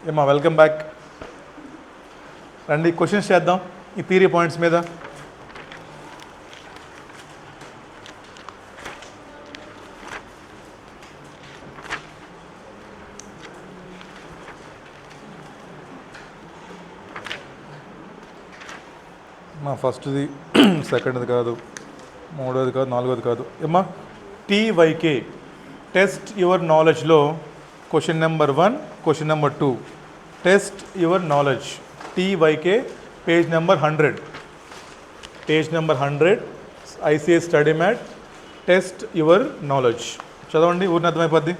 ఏమా welcome back. రండి questions చేద్దాం ఈ థియరీ పాయింట్స్ మీద. మా ఫస్ట్ది సెకండ్ది కాదు, మూడోది కాదు, నాలుగోది కాదు. ఏమ్మా టీవైకే టెస్ట్ యువర్ నాలెడ్జ్లో question number 1, question number 2 test your knowledge. TYK page number 100, page number 100 ICS study mat test your knowledge. చదవండి, ఊరిని అర్థమైపోద్ది.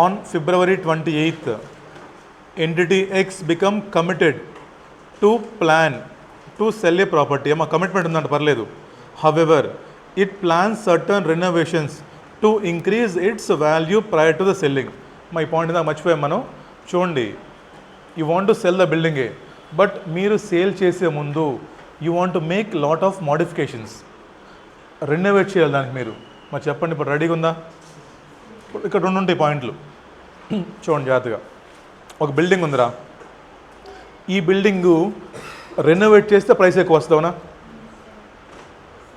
On February 28th entity X become committed to plan to sell a property. ఏమో commitment ఉందంట, పర్లేదు. However, it plans certain renovations to increase its value prior to the selling. ఈ point దాకా మర్చిపోయాం మనం. చూడండి, you want to sell the బిల్డింగే, but మీరు సేల్ చేసే ముందు you want to make lot of modifications, renovate చేయాలి దానికి మీరు. మరి చెప్పండి, ఇప్పుడు రెడీగా ఉందా? ఇక్కడ 2 ఉంటాయి పాయింట్లు, చూడండి జాగ్రత్తగా. ఒక బిల్డింగ్ ఉందిరా, ఈ బిల్డింగు రెనోవేట్ చేస్తే ప్రైస్ ఎక్కువ వస్తుందవునా?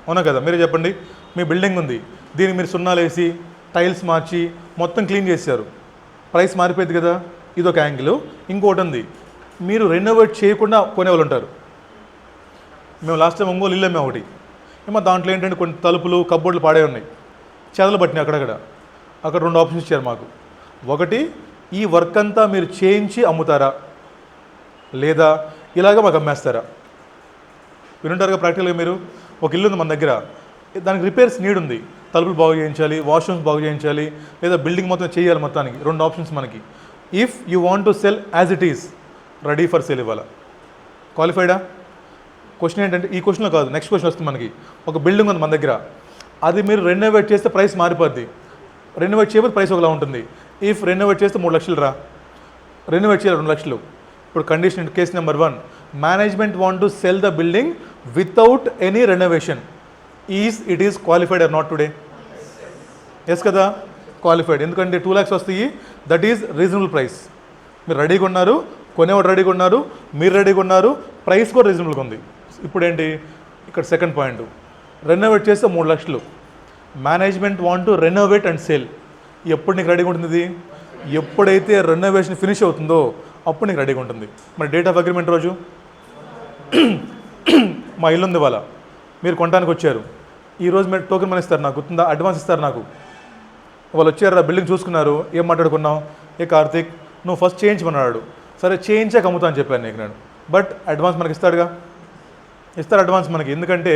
అవునా కదా? మీరే చెప్పండి. మీ బిల్డింగ్ ఉంది, దీన్ని మీరు సున్నాలు వేసి టైల్స్ మార్చి మొత్తం క్లీన్ చేశారు, ప్రైస్ మారిపోయింది కదా. ఇది ఒక యాంగిల్. ఇంకోటి ఉంది, మీరు రెనోవేట్ చేయకుండా కొనేవాళ్ళు ఉంటారు. మేము లాస్ట్ టైం ఒంగోలు ఇల్లు ఒకటి ఏమో, దాంట్లో ఏంటంటే కొన్ని తలుపులు కబ్బోర్డులు పాడే ఉన్నాయి, చెదలు పట్టినాయి అక్కడక్కడ. అక్కడ 2 ఆప్షన్స్ ఇచ్చారు మాకు. ఒకటి, ఈ వర్క్ అంతా మీరు చేయించి అమ్ముతారా, లేదా ఇలాగ మాకు అమ్మేస్తారా? వినుంటారుగా ప్రాక్టికల్గా. మీరు ఒక ఇల్లు ఉంది మన దగ్గర, దానికి రిపేర్స్ నీడ్ ఉంది, తలుపులు బాగు చేయించాలి, వాష్రూమ్స్ బాగు చేయించాలి, లేదా బిల్డింగ్ మొత్తం చేయాలి. మొత్తానికి 2 ఆప్షన్స్ మనకి. If you want to cell as it is, ready for sale ఇవ్వాలా? క్వాలిఫైడా? క్వశ్చన్ ఏంటంటే, ఈ క్వశ్చన్లో కాదు, నెక్స్ట్ క్వశ్చన్ వస్తుంది మనకి. ఒక బిల్డింగ్ ఉంది మన దగ్గర, అది మీరు రెనోవేట్ చేస్తే ప్రైస్ మారిపోద్ది, రెనోవేట్ చేయకపోతే ప్రైస్ ఒకలా ఉంటుంది. ఇఫ్ రెనోవేట్ చేస్తే 3 లక్షలు రా, రెనోవేట్ చేయాలి 2 లక్షలు. ఇప్పుడు condition case number 1, management want to sell the building without any renovation. It is qualified or not today? Yes కదా, క్వాలిఫైడ్. ఎందుకంటే 2 lakhs వస్తాయి, దట్ ఈజ్ రీజనబుల్ ప్రైస్. మీరు రెడీగా ఉన్నారు, కొనేవాడు రెడీగా ఉన్నారు, మీరు రెడీగా ఉన్నారు, ప్రైస్ కూడా రీజనబుల్గా ఉంది. ఇప్పుడు ఏంటి ఇక్కడ సెకండ్ పాయింట్, రెనోవేట్ చేస్తే 3 లక్షలు. Management want to renovate and sale. ఎప్పుడు నీకు రెడీగా ఉంటుంది? ఎప్పుడైతే రెనోవేషన్ ఫినిష్ అవుతుందో అప్పుడు నీకు రెడీగా ఉంటుంది. మరి డేట్ ఆఫ్ అగ్రిమెంట్ రోజు, మా ఇల్లు ఉంది వాళ్ళ, మీరు కొనడానికి వచ్చారు, ఈరోజు మీరు టోకెన్ మనీ ఇస్తారు నాకు, గుర్తుందా? అడ్వాన్స్ ఇస్తారు నాకు. వాళ్ళు వచ్చారు, ఆ బిల్డింగ్ చూసుకున్నారు, ఏం మాట్లాడుకున్నాం, ఏ కార్తీక్ నువ్వు ఫస్ట్ చేయించమన్నాడు. సరే చేయించాక అమ్ముతా అని చెప్పాను నీకు నేను, బట్ అడ్వాన్స్ మనకి ఇస్తాడుగా, ఇస్తారు అడ్వాన్స్ మనకి, ఎందుకంటే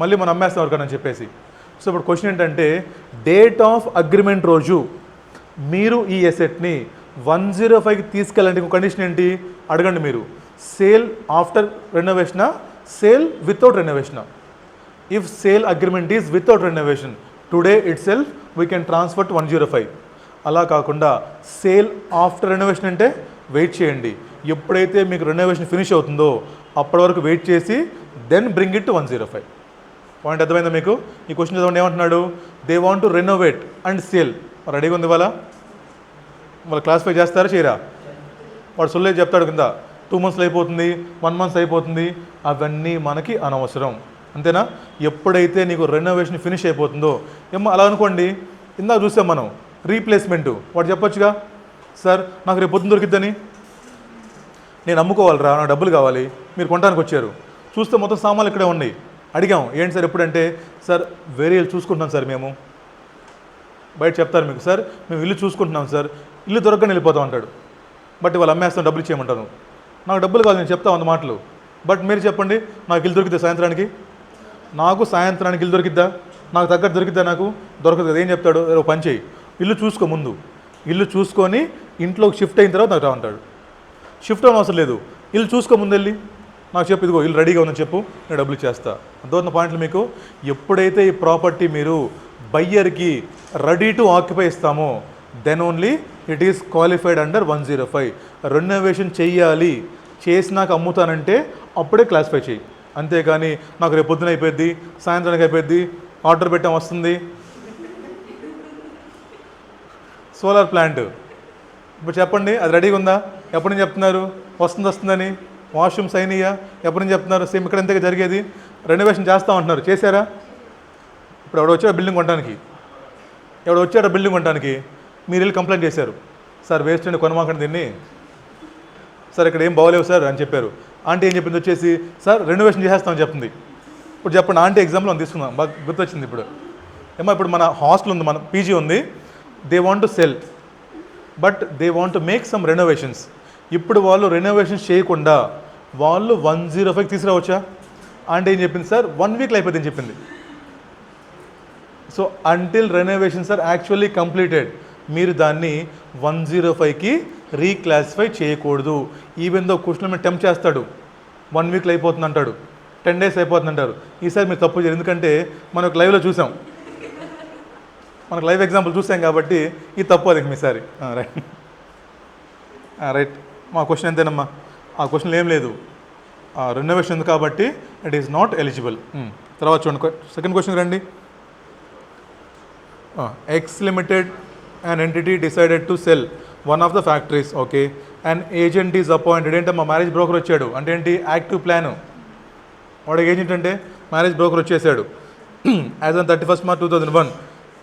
మళ్ళీ మనం అమ్మేస్తాం ఎవరికని చెప్పేసి. సో ఇప్పుడు క్వశ్చన్ ఏంటంటే, డేట్ ఆఫ్ అగ్రిమెంట్ రోజు మీరు ఈ ఎసెట్ని 105కి తీసుకెళ్ళండి. కండిషన్ ఏంటి అడగండి మీరు, సేల్ ఆఫ్టర్ రెనోవేషనా, సేల్ వితౌట్ రెనోవేషనా? If sale agreement is without renovation, today itself we can transfer to 105. అలా కాకుండా సేల్ ఆఫ్టర్ రెనోవేషన్ అంటే వెయిట్ చేయండి, ఎప్పుడైతే మీకు రెనోవేషన్ ఫినిష్ అవుతుందో అప్పటి వరకు వెయిట్ చేసి then bring it to 105. Point అర్థమైందా మీకు? ఈ క్వశ్చన్ చదవండి, ఏమంటున్నాడు? They want to renovate and sale. రెడీగా ఉంది వాళ్ళు క్లాసిఫై చేస్తారా చేయరా? వాడు సొల్లేజ్ చెప్తాడు కింద, 2 monthsలో అయిపోతుంది, 1 month అయిపోతుంది, అవన్నీ మనకి అనవసరం. అంతేనా? ఎప్పుడైతే నీకు రెనోవేషన్ ఫినిష్ అయిపోతుందో, ఏమో అలా అనుకోండి, ఇందాక చూసాం మనం రీప్లేస్మెంటు. వాడు చెప్పొచ్చుగా, సార్ నాకు రేపు పొద్దున దొరికిద్దని, నేను అమ్ముకోవాలిరా, నాకు డబ్బులు కావాలి, మీరు కొనడానికి వచ్చారు, చూస్తే మొత్తం సామాన్లు ఇక్కడే ఉన్నాయి. అడిగాం, ఏంటి సార్ ఎప్పుడంటే, సార్ వేరే ఇల్లు చూసుకుంటున్నాం సార్, మేము బయట చెప్తారు మీకు, సార్ మేము ఇల్లు చూసుకుంటున్నాం సార్, ఇల్లు దొరకని వెళ్ళిపోతాం అంటాడు. బట్ వాళ్ళు అమ్మేస్తాం, డబ్బులు ఇచ్చేయమంటాను. నాకు డబ్బులు కాదు, నేను చెప్తా 100 మాటలు, బట్ మీరు చెప్పండి, నాకు ఇల్లు దొరికిద్దా సాయంత్రానికి? నాకు సాయంత్రానికి ఇల్లు దొరికిద్దా? నాకు తగ్గట్టు దొరికిద్దా? నాకు దొరకదు కదా. ఏం చెప్తాడు? ఒక పని చేయి, ఇల్లు చూసుకో ముందు, ఇల్లు చూసుకొని ఇంట్లోకి షిఫ్ట్ అయిన తర్వాత నాకు రావంటాడు. షిఫ్ట్ అవ్వడం అవసరం లేదు, ఇల్లు చూసుకో ముందు వెళ్ళి నాకు చెప్పు, ఇదిగో ఇల్లు రెడీగా ఉందని చెప్పు, నేను డబ్బులు ఇచ్చేస్తా. అర్థమవుతున్న పాయింట్లు మీకు? ఎప్పుడైతే ఈ ప్రాపర్టీ మీరు బయ్యర్కి రెడీ టు ఆక్యుపై ఇస్తామో then only it is qualified under 105. Renovation చెయ్యాలి, చేసినాక అమ్ముతానంటే అప్పుడే క్లాసిఫై చేయి. అంతేగాని నాకు రేపు పొద్దున అయిపోద్ది, సాయంత్రానికి అయిపోద్ది, ఆర్డర్ పెట్టాం వస్తుంది, సోలార్ ప్లాంట్. ఇప్పుడు చెప్పండి, అది రెడీగా ఉందా? ఎప్పటి నుంచి చెప్తున్నారు వస్తుందని? వాష్రూమ్స్ అయినాయా? ఎప్పటి నుంచి చెప్తున్నారు? సేమ్ ఇక్కడ ఎంతగా జరిగేది, రెనోవేషన్ చేస్తూ ఉంటున్నారు. చేశారా? ఇప్పుడు ఎవడో వచ్చాడు బిల్డింగ్ కొనడానికి, మీరు వెళ్ళి కంప్లైంట్ చేశారు, సార్ వేస్ట్ అండి కొనమాకండి దీన్ని, సార్ ఇక్కడ ఏం బాగోలేవు సార్ అని చెప్పారు. ఆంటీ ఏం చెప్పింది వచ్చేసి, సార్ రెనోవేషన్ చేసేస్తామని చెప్తుంది. ఇప్పుడు చెప్పండి, ఆంటీ ఎగ్జాంపుల్ తీసుకుందాం, బాగా గుర్తొచ్చింది ఇప్పుడు. ఇప్పుడు మన హాస్టల్ ఉంది, మన పీజీ ఉంది, they want to cell but they want to make some renovations. ఇప్పుడు వాళ్ళు రెనోవేషన్స్ చేయకుండా వాళ్ళు 105 తీసుకురావచ్చా? ఆంటీ ఏం చెప్పింది, సార్ 1 వీక్లో అయిపోతుందని చెప్పింది. So until renovations are actually completed మీరు దాన్ని 105కి రీక్లాసిఫై చేయకూడదు. ఈవెన్ దో క్వశ్చన్ మీద టెంప్ట్ చేస్తాడు, 1 వీక్లో అయిపోతుంది అంటాడు, 10 days అయిపోతుంది అంటారు. ఈసారి మీరు తప్పు చేయరు, ఎందుకంటే మనకు లైవ్లో చూసాం, మనకు లైవ్ ఎగ్జాంపుల్ చూసాం కాబట్టి ఈ తప్పు అది మీసారి. రైట్ రైట్ మా క్వశ్చన్ ఎంతేనమ్మా? ఆ క్వశ్చన్లో ఏం లేదు, రెనోవేషన్ ఉంది కాబట్టి ఇట్ ఈస్ నాట్ ఎలిజిబుల్. తర్వాత చూడండి, సెకండ్ క్వశ్చన్ రండి. X limited an entity decided to sell one of the factories. Okay, an agent is appointed. ఏంటమ్మా మ్యారేజ్ బ్రోకర్ వచ్చాడు అంటే ఏంటి? Active plan. వాడికి ఏజెంట్ అంటే మ్యారేజ్ బ్రోకర్ వచ్చేసాడు. As on 31st March 2001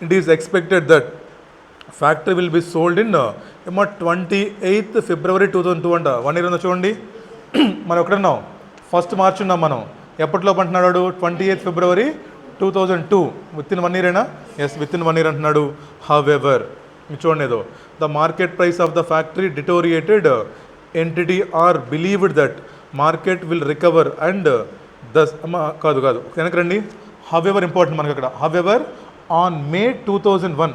it is expected that factory will be sold in 28th February 2002 అంట. 1 year ఉందో చూడండి. మనం ఎక్కడున్నాం? 1st March ఉన్నాం మనం. ఎప్పటిలోపు అంటున్నాడు? 28th February 2002. Within 1 year ఏనా? ఎస్, విత్ ఇన్ 1 year అంటున్నాడు. హౌఎవర్ చూడండి, ఏదో the market price of the factory deteriorated entity are believed that market will recover and thus కాదు వెనక రండి. హౌఎవర్ ఇంపార్టెంట్ మనకి అక్కడ. హౌఎవర్ ఆన్ May 2001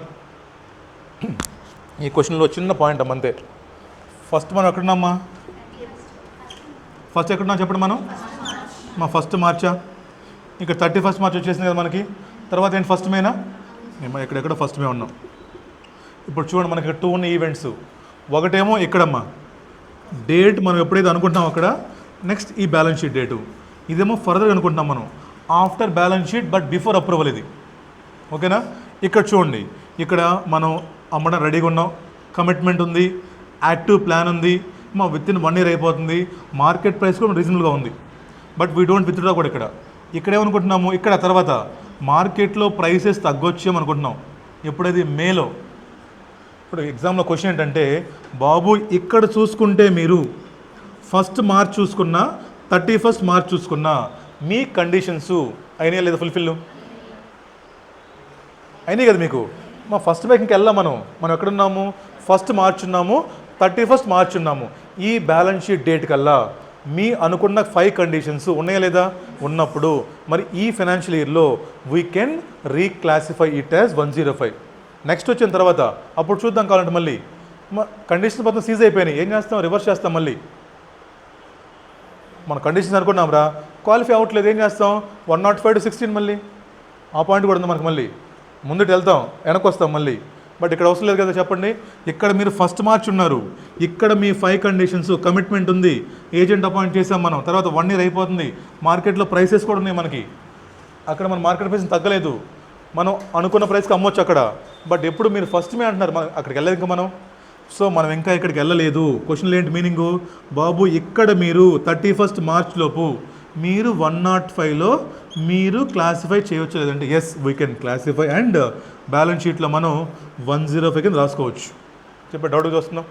ఈ క్వశ్చన్లో చిన్న పాయింట్ అమ్మ అంతే. ఫస్ట్ మనం ఎక్కడున్నామ్మా? ఫస్ట్ ఎక్కడున్నాం చెప్పండి మనం? మా 1st March. ఇక్కడ 31st March వచ్చేసింది కదా మనకి. తర్వాత ఏంటి? 1st May. మేము ఎక్కడెక్కడ 1st May ఉన్నాం. ఇప్పుడు చూడండి, మనకి ఇక్కడ 2 ఉన్న ఈవెంట్స్. ఒకటేమో ఇక్కడమ్మా డేట్ మనం ఎప్పుడైతే అనుకుంటున్నాం అక్కడ, నెక్స్ట్ ఈ బ్యాలెన్స్ షీట్ డేటు. ఇదేమో ఫర్దర్ అనుకుంటున్నాం మనం after balance sheet but before approval ఇది. ఓకేనా? ఇక్కడ చూడండి, ఇక్కడ మనం అమ్మడం రెడీగా ఉన్నాం, కమిట్మెంట్ ఉంది, యాక్టివ్ ప్లాన్ ఉంది, మా విత్ ఇన్ 1 year అయిపోతుంది, మార్కెట్ ప్రైస్ కూడా రీజనబుల్గా ఉంది. బట్ వీ డోంట్ విత్డ్రా కూడా ఇక్కడేమనుకుంటున్నాము, ఇక్కడ తర్వాత మార్కెట్లో ప్రైసెస్ తగ్గొచ్చేమో అనుకుంటున్నాం. ఎప్పుడైతే మేలో. ఇప్పుడు ఎగ్జామ్లో క్వశ్చన్ ఏంటంటే, బాబు ఇక్కడ చూసుకుంటే మీరు 1st March చూసుకున్నా 31st March చూసుకున్నా మీ కండిషన్స్ అయినాయా లేదా? ఫుల్ఫిల్ అయినాయి కదా మీకు. మా 1st May ఇంకెళ్ళాం మనం ఎక్కడున్నాము? 1st March ఉన్నాము, 31st March ఉన్నాము. ఈ బ్యాలెన్స్ షీట్ డేట్ కల్లా మీ అనుకున్న 5 కండిషన్స్ ఉన్నాయా లేదా? ఉన్నప్పుడు మరి ఈ ఫైనాన్షియల్ ఇయర్లో we can reclassify it as 105. Next వచ్చిన తర్వాత అప్పుడు చూద్దాం కావాలంటే మళ్ళీ కండిషన్స్ మొత్తం సీజ్ అయిపోయినాయి, ఏం చేస్తాం? రివర్స్ చేస్తాం. మళ్ళీ మన కండిషన్స్ అనుకున్నాం రా, క్వాలిఫై అవ్వట్లేదు, ఏం చేస్తాం? 105 to 16 మళ్ళీ ఆ పాయింట్ కూడా ఉంది మనకు. మళ్ళీ ముందుకు వెళ్తాం, వెనక్కి వస్తాం మళ్ళీ. బట్ ఇక్కడ అవసరం లేదు కదా చెప్పండి. ఇక్కడ మీరు 1st March ఉన్నారు, ఇక్కడ మీ 5 కండిషన్స్, కమిట్మెంట్ ఉంది, ఏజెంట్ అపాయింట్ చేసాం మనం, తర్వాత 1 year అయిపోతుంది, మార్కెట్లో ప్రైసెస్ కూడా ఉన్నాయి మనకి. అక్కడ మన మార్కెట్ ప్రైస్ తగ్గలేదు, మనం అనుకున్న ప్రైస్కి అమ్మొచ్చు అక్కడ. బట్ ఎప్పుడు మీరు 1st May అంటున్నారు, మనం అక్కడికి వెళ్ళలేదు ఇంకా మనం. సో మనం ఇంకా ఇక్కడికి వెళ్ళలేదు. క్వశ్చన్లు ఏంటి మీనింగు? బాబు ఇక్కడ మీరు 31st March లోపు మీరు 105లో మీరు క్లాసిఫై చేయవచ్చు లేదంటే yes we can classify and balance షీట్లో మనం 105 కింద రాసుకోవచ్చు. చెప్పే డౌట్ చూస్తున్నాం.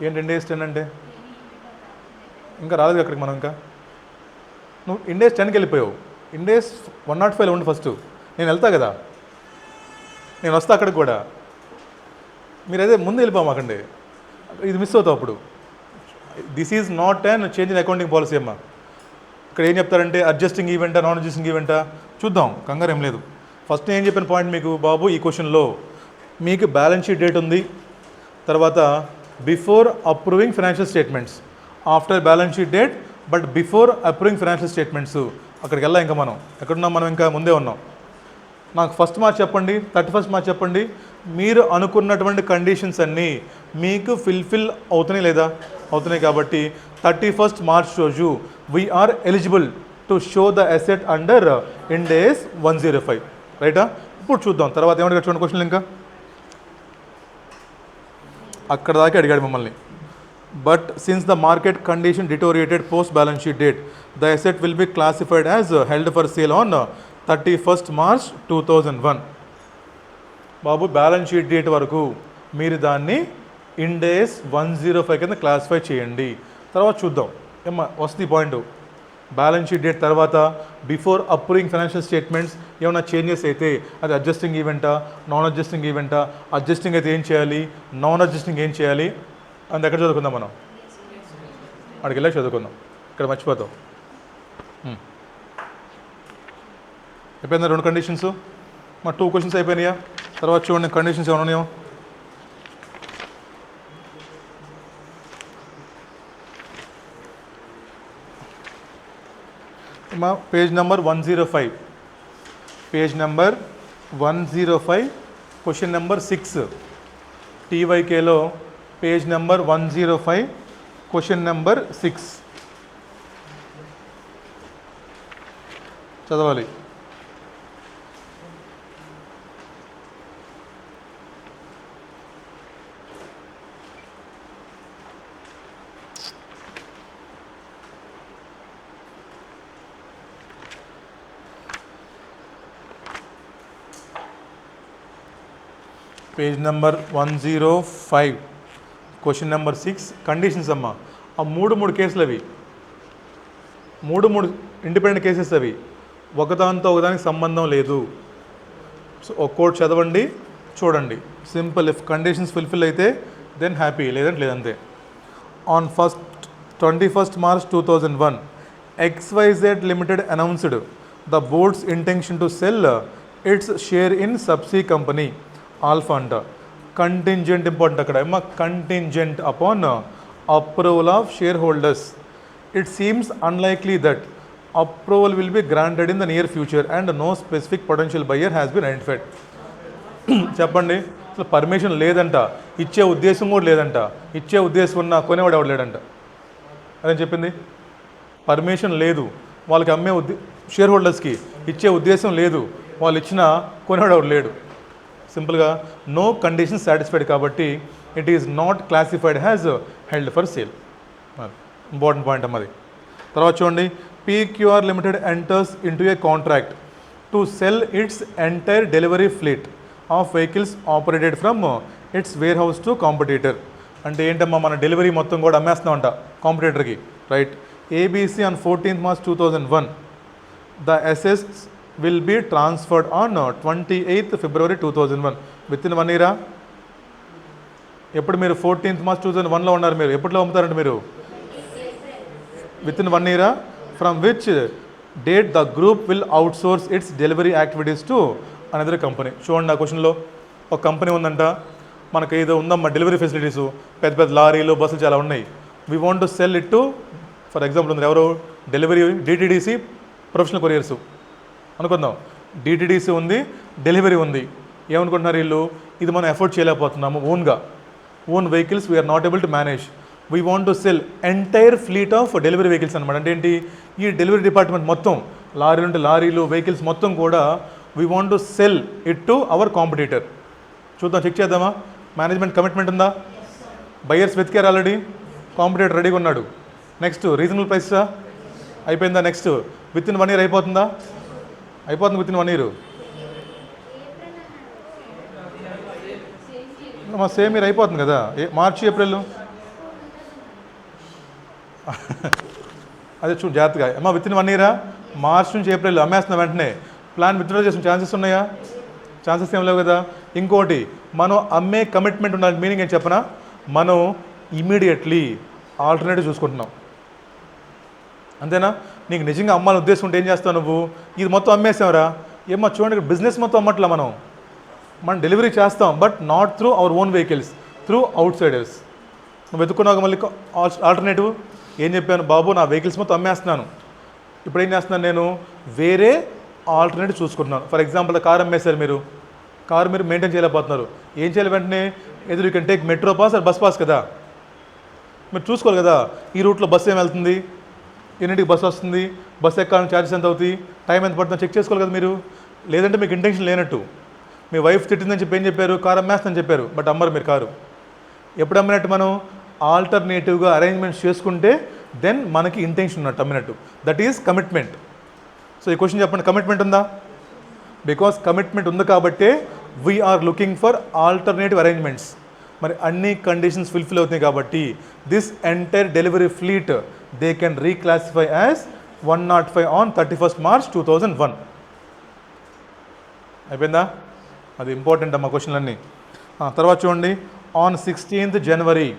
ఏంటి ఇండేస్ 10 అంటే? ఇంకా రాలేదు అక్కడికి మనం. ఇంకా నువ్వు ఇండేస్ 10కి వెళ్ళిపోయావు. ఇండేస్ 105లో ఉండి ఫస్ట్. నేను వెళ్తా కదా, నేను వస్తా అక్కడికి కూడా. మీరు అదే ముందు వెళ్ళిపోమాకండి, ఇది మిస్ అవుతావు అప్పుడు. This is not an change in accounting policy అమ్మా. ఇక్కడ ఏం చెప్తారంటే అడ్జస్టింగ్ ఈవెంటా నాన్ అడ్జస్టింగ్ ఈవెంటా చూద్దాం, కంగారు ఏం లేదు. ఫస్ట్ నేను చెప్పిన పాయింట్ మీకు, బాబు ఈ క్వశ్చన్లో మీకు బ్యాలెన్స్ షీట్ డేట్ ఉంది, తర్వాత before approving financial statements, after balance sheet date but before approving financial statements. అక్కడికి వెళ్ళాం ఇంకా మనం. ఎక్కడున్నాం మనం? ఇంకా ముందే ఉన్నాం. నాకు 1st March చెప్పండి, 31st March చెప్పండి, మీరు అనుకున్నటువంటి కండిషన్స్ అన్నీ మీకు ఫుల్ఫిల్ అవుతున్నాయి లేదా? అవుతున్నాయి. కాబట్టి 31st March రోజు we are eligible to to show the asset under Ind AS 105. రైటా? ఇప్పుడు చూద్దాం తర్వాత ఏమన్నా చూడండి క్వశ్చన్లు. ఇంకా అక్కడ దాకా అడిగాడు మమ్మల్ని. But since the market condition deteriorated post balance sheet date, the asset will be classified as held for sale on 31st March 2001. బాబు బ్యాలెన్స్ షీట్ డేట్ వరకు మీరు దాన్ని ఇండ్ AS 105 కింద క్లాసిఫై చేయండి. తర్వాత చూద్దాం ఏమన్నా వస్తుంది పాయింట్. బ్యాలెన్స్ షీట్ డేట్ తర్వాత బిఫోర్ అప్రూవింగ్ ఫైనాన్షియల్ స్టేట్మెంట్స్ ఏమైనా చేంజెస్ అయితే అది అడ్జస్టింగ్ ఈవెంటా, నాన్ అడ్జస్టింగ్ ఈవెంటా, అడ్జస్టింగ్ అయితే ఏం చేయాలి, నాన్ అడ్జస్టింగ్ ఏం చేయాలి అంత ఎక్కడ చదువుకుందాం మనం? అక్కడికి వెళ్ళి చదువుకుందాం. ఇక్కడ మర్చిపోతాం. అయిపోయిందా 2 కండిషన్స్? మా 2 క్వశ్చన్స్ అయిపోయినాయా? తర్వాత చూడండి కండిషన్స్ ఏమైనా ఉన్నాయో. మా page number 105, page number 105, question number 6 TYKలో పేజ్ నెంబర్ 105, క్వశ్చన్ నెంబర్ 6 చదవాలి. Page number 105, question number 6 conditions అమ్మా. ఆ 3 కేసులు అవి 3 ఇండిపెండెంట్ కేసెస్ అవి, ఒకదానితో ఒకదానికి సంబంధం లేదు. సో ఒక కోడ్ చదవండి చూడండి. సింపుల్. ఇఫ్ కండిషన్స్ ఫుల్ఫిల్ అయితే దెన్ హ్యాపీ, లేదంటే లేదంతే. On 21st March 2001 XYZ Limited announced the board's intention to sell its share in subsea company alpha అంట. కంటింజెంట్ ఇంపార్టెంట్ అక్కడ ఏమో, contingent upon approval of shareholders. It seems unlikely that approval will be granted in the near future and no specific potential buyer has been identified. చెప్పండి, అసలు permission లేదంట, ఇచ్చే ఉద్దేశం కూడా లేదంట. ఇచ్చే ఉద్దేశం ఉన్న కొనేవాడు ఎవడు లేడంట. అదేం చెప్పింది? పర్మిషన్ లేదు, వాళ్ళకి అమ్మే షేర్ హోల్డర్స్కి ఇచ్చే ఉద్దేశం లేదు, వాళ్ళు ఇచ్చిన కొనేవాడు ఎవడు లేడు. సింపుల్గా నో కండిషన్ సాటిస్ఫైడ్ కాబట్టి it is not classified has held for sale. Important point అమ్మది. తర్వాత చూడండి, PQR Limited enters into a contract to sell its entire delivery fleet of vehicles operated from its warehouse to competitor. అంటే ఏంటమ్మా, మన delivery మొత్తం కూడా అమ్మేస్తున్నామంట కాంపిటేటర్కి. Right. ABC on 14th March 2001 the assets will be transferred on 28th February 2001. With in 1 year. ఎప్పుడు మీరు 14th March 2001లో ఉన్నారు, మీరు ఎప్పట్లో అమ్ముతారంటే మీరు with in 1 year from which date the group will outsource it's delivery activities to another company. చూడండి, ఆ క్వశ్చన్లో ఒక company ఉందంట, మనకి ఏదో ఉందమ్మా డెలివరీ ఫెసిలిటీస్, పెద్ద పెద్ద లారీలు బస్సులు చాలా ఉన్నాయి. We want to sell it to, for example ఉంది ఎవరు, డెలివరీ DTDC ప్రొఫెషనల్ కొరియర్స్ అనుకుందాం. DTDC ఉంది, డెలివరీ ఉంది. ఏమనుకుంటున్నారు వీళ్ళు, ఇది మనం ఎఫోర్డ్ చేయలేకపోతున్నాము own vehicles we are not able to manage. We want to sell entire fleet of delivery vehicles అనమాట. అంటే ఏంటి, ఈ డెలివరీ డిపార్ట్మెంట్ మొత్తం లారీలు ఉంటే లారీలు వెహికల్స్ మొత్తం కూడా we want to sell it to our competitor. చూద్దాం, చెక్ చేద్దామా. మేనేజ్మెంట్ కమిట్మెంట్ ఉందా? బయర్స్ వెతికారు ఆల్రెడీ, కాంపిటీటర్ రెడీగా ఉన్నాడు. నెక్స్ట్ రీజనబుల్ ప్రైసా అయిపోయిందా? నెక్స్ట్ విత్ ఇన్ 1 year అయిపోతుందా? అయిపోతుంది with in 1 year. Same year అయిపోతుంది కదా, మార్చి ఏప్రిల్. అదే చూడు జాగ్రత్తగా అమ్మా, విత్ ఇన్ 1 year, మార్చ్ నుంచి ఏప్రిల్ అమ్మేస్తున్న వెంటనే ప్లాన్ విత్డ్రా చేసిన ఛాన్సెస్ ఉన్నాయా? ఛాన్సెస్ ఏం లేవు కదా. ఇంకోటి, మనం అమ్మే కమిట్మెంట్ ఉండాలి. మీనింగ్ ఏం చెప్పనా, మనం ఇమీడియట్లీ ఆల్టర్నేటివ్ చూసుకుంటున్నాం, అంతేనా? నీకు నిజంగా అమ్మాలని ఉద్దేశం ఉంటే ఏం చేస్తావు నువ్వు, ఇది మొత్తం అమ్మేసావురా, ఏమో చూడండి బిజినెస్ మొత్తం అమ్మట్లా, మనం డెలివరీ చేస్తాం but not through our own vehicles, through outsiders. నువ్వు వెతుక్కున్నావు మళ్ళీ ఆల్టర్నేటివ్. ఏం చెప్పాను, బాబు నా వెహికల్స్ మొత్తం అమ్మేస్తున్నాను, ఇప్పుడు ఏం చేస్తున్నాను నేను, వేరే ఆల్టర్నేటివ్ చూసుకుంటున్నాను. ఫర్ ఎగ్జాంపుల్ కార్ అమ్మేశారు మీరు, కారు మీరు మెయింటైన్ చేయలేకపోతున్నారు, ఏం చేయాలి వెంటనే, ఎదురు you can take metro pass or bus pass కదా, మీరు చూసుకోవాలి కదా ఈ రూట్లో బస్సు ఏం వెళ్తుంది, ఎన్నింటికి బస్సు వస్తుంది, బస్సు ఎక్కాలని ఛార్జెస్ ఎంత అవుతాయి, టైం ఎంత పడుతుందో చెక్ చేసుకోవాలి కదా మీరు. లేదంటే మీకు ఇంటెన్షన్ లేనట్టు. మీ వైఫ్ తిట్టిందని చెప్పి ఏం చెప్పారు, కారు అమ్మేస్తుందని చెప్పారు, బట్ అమ్మరు మీరు కారు. ఎప్పుడు అమ్మినట్టు మనం ఆల్టర్నేటివ్గా అరేంజ్మెంట్స్ చేసుకుంటే దెన్ మనకి ఇంటెన్షన్ ఉన్నట్టు అమ్మినట్టు. That is commitment. సో ఈ క్వశ్చన్ చెప్పండి, కమిట్మెంట్ ఉందా? బికాస్ కమిట్మెంట్ ఉంది కాబట్టే we are looking for alternative arrangements. మరి అన్ని కండిషన్స్ ఫుల్ఫిల్ అవుతాయి కాబట్టి this entire delivery fleet they can reclassify as 105 on 31st March 2001. అయిపోయిందా? అది ఇంపార్టెంట్ అమ్మా క్వశ్చన్లన్నీ. తర్వాత చూడండి, on 16th January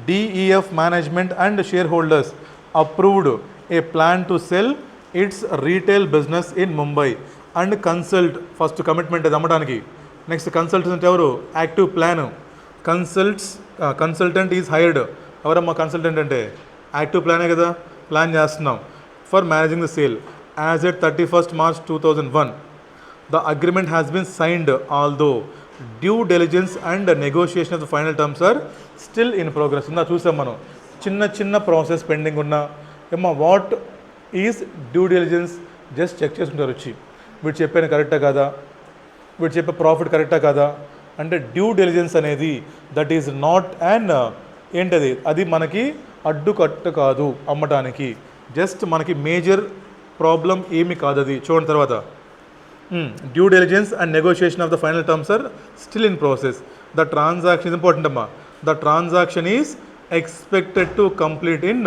DEF management and shareholders approved a plan to sell its retail business in Mumbai and consult. First commitment అది అమ్మడానికి. Next consultant ఎవరు? Active plan. Consultant is hired. ఎవరమ్మా కన్సల్టెంట్ అంటే? యాక్టివ్ ప్లానే కదా, ప్లాన్ చేస్తున్నాం. For managing the sale as at 31st March 2001. The agreement has been signed although due diligence and negotiation of the final terms are still in progress. ఉందా చూసాం మనం, చిన్న చిన్న ప్రాసెస్ పెండింగ్ ఉన్నా ఏమ్మా what is due diligence just check చేసుకుంటారు వచ్చి, వీడు చెప్పాను కరెక్టా కాదా, వీడు చెప్పే ప్రాఫిట్ కరెక్టా కాదా అంటే డ్యూ డెలిజెన్స్ అనేది దట్ ఈజ్ నాట్ అండ్ ఏంటది, అది మనకి అడ్డుకట్ట కాదు అమ్మటానికి. జస్ట్ మనకి మేజర్ ప్రాబ్లం ఏమి కాదు అది. చూడండి తర్వాత, due diligence and negotiation of the final terms are still in process. The transaction important అమ్మా. The transaction is expected to complete in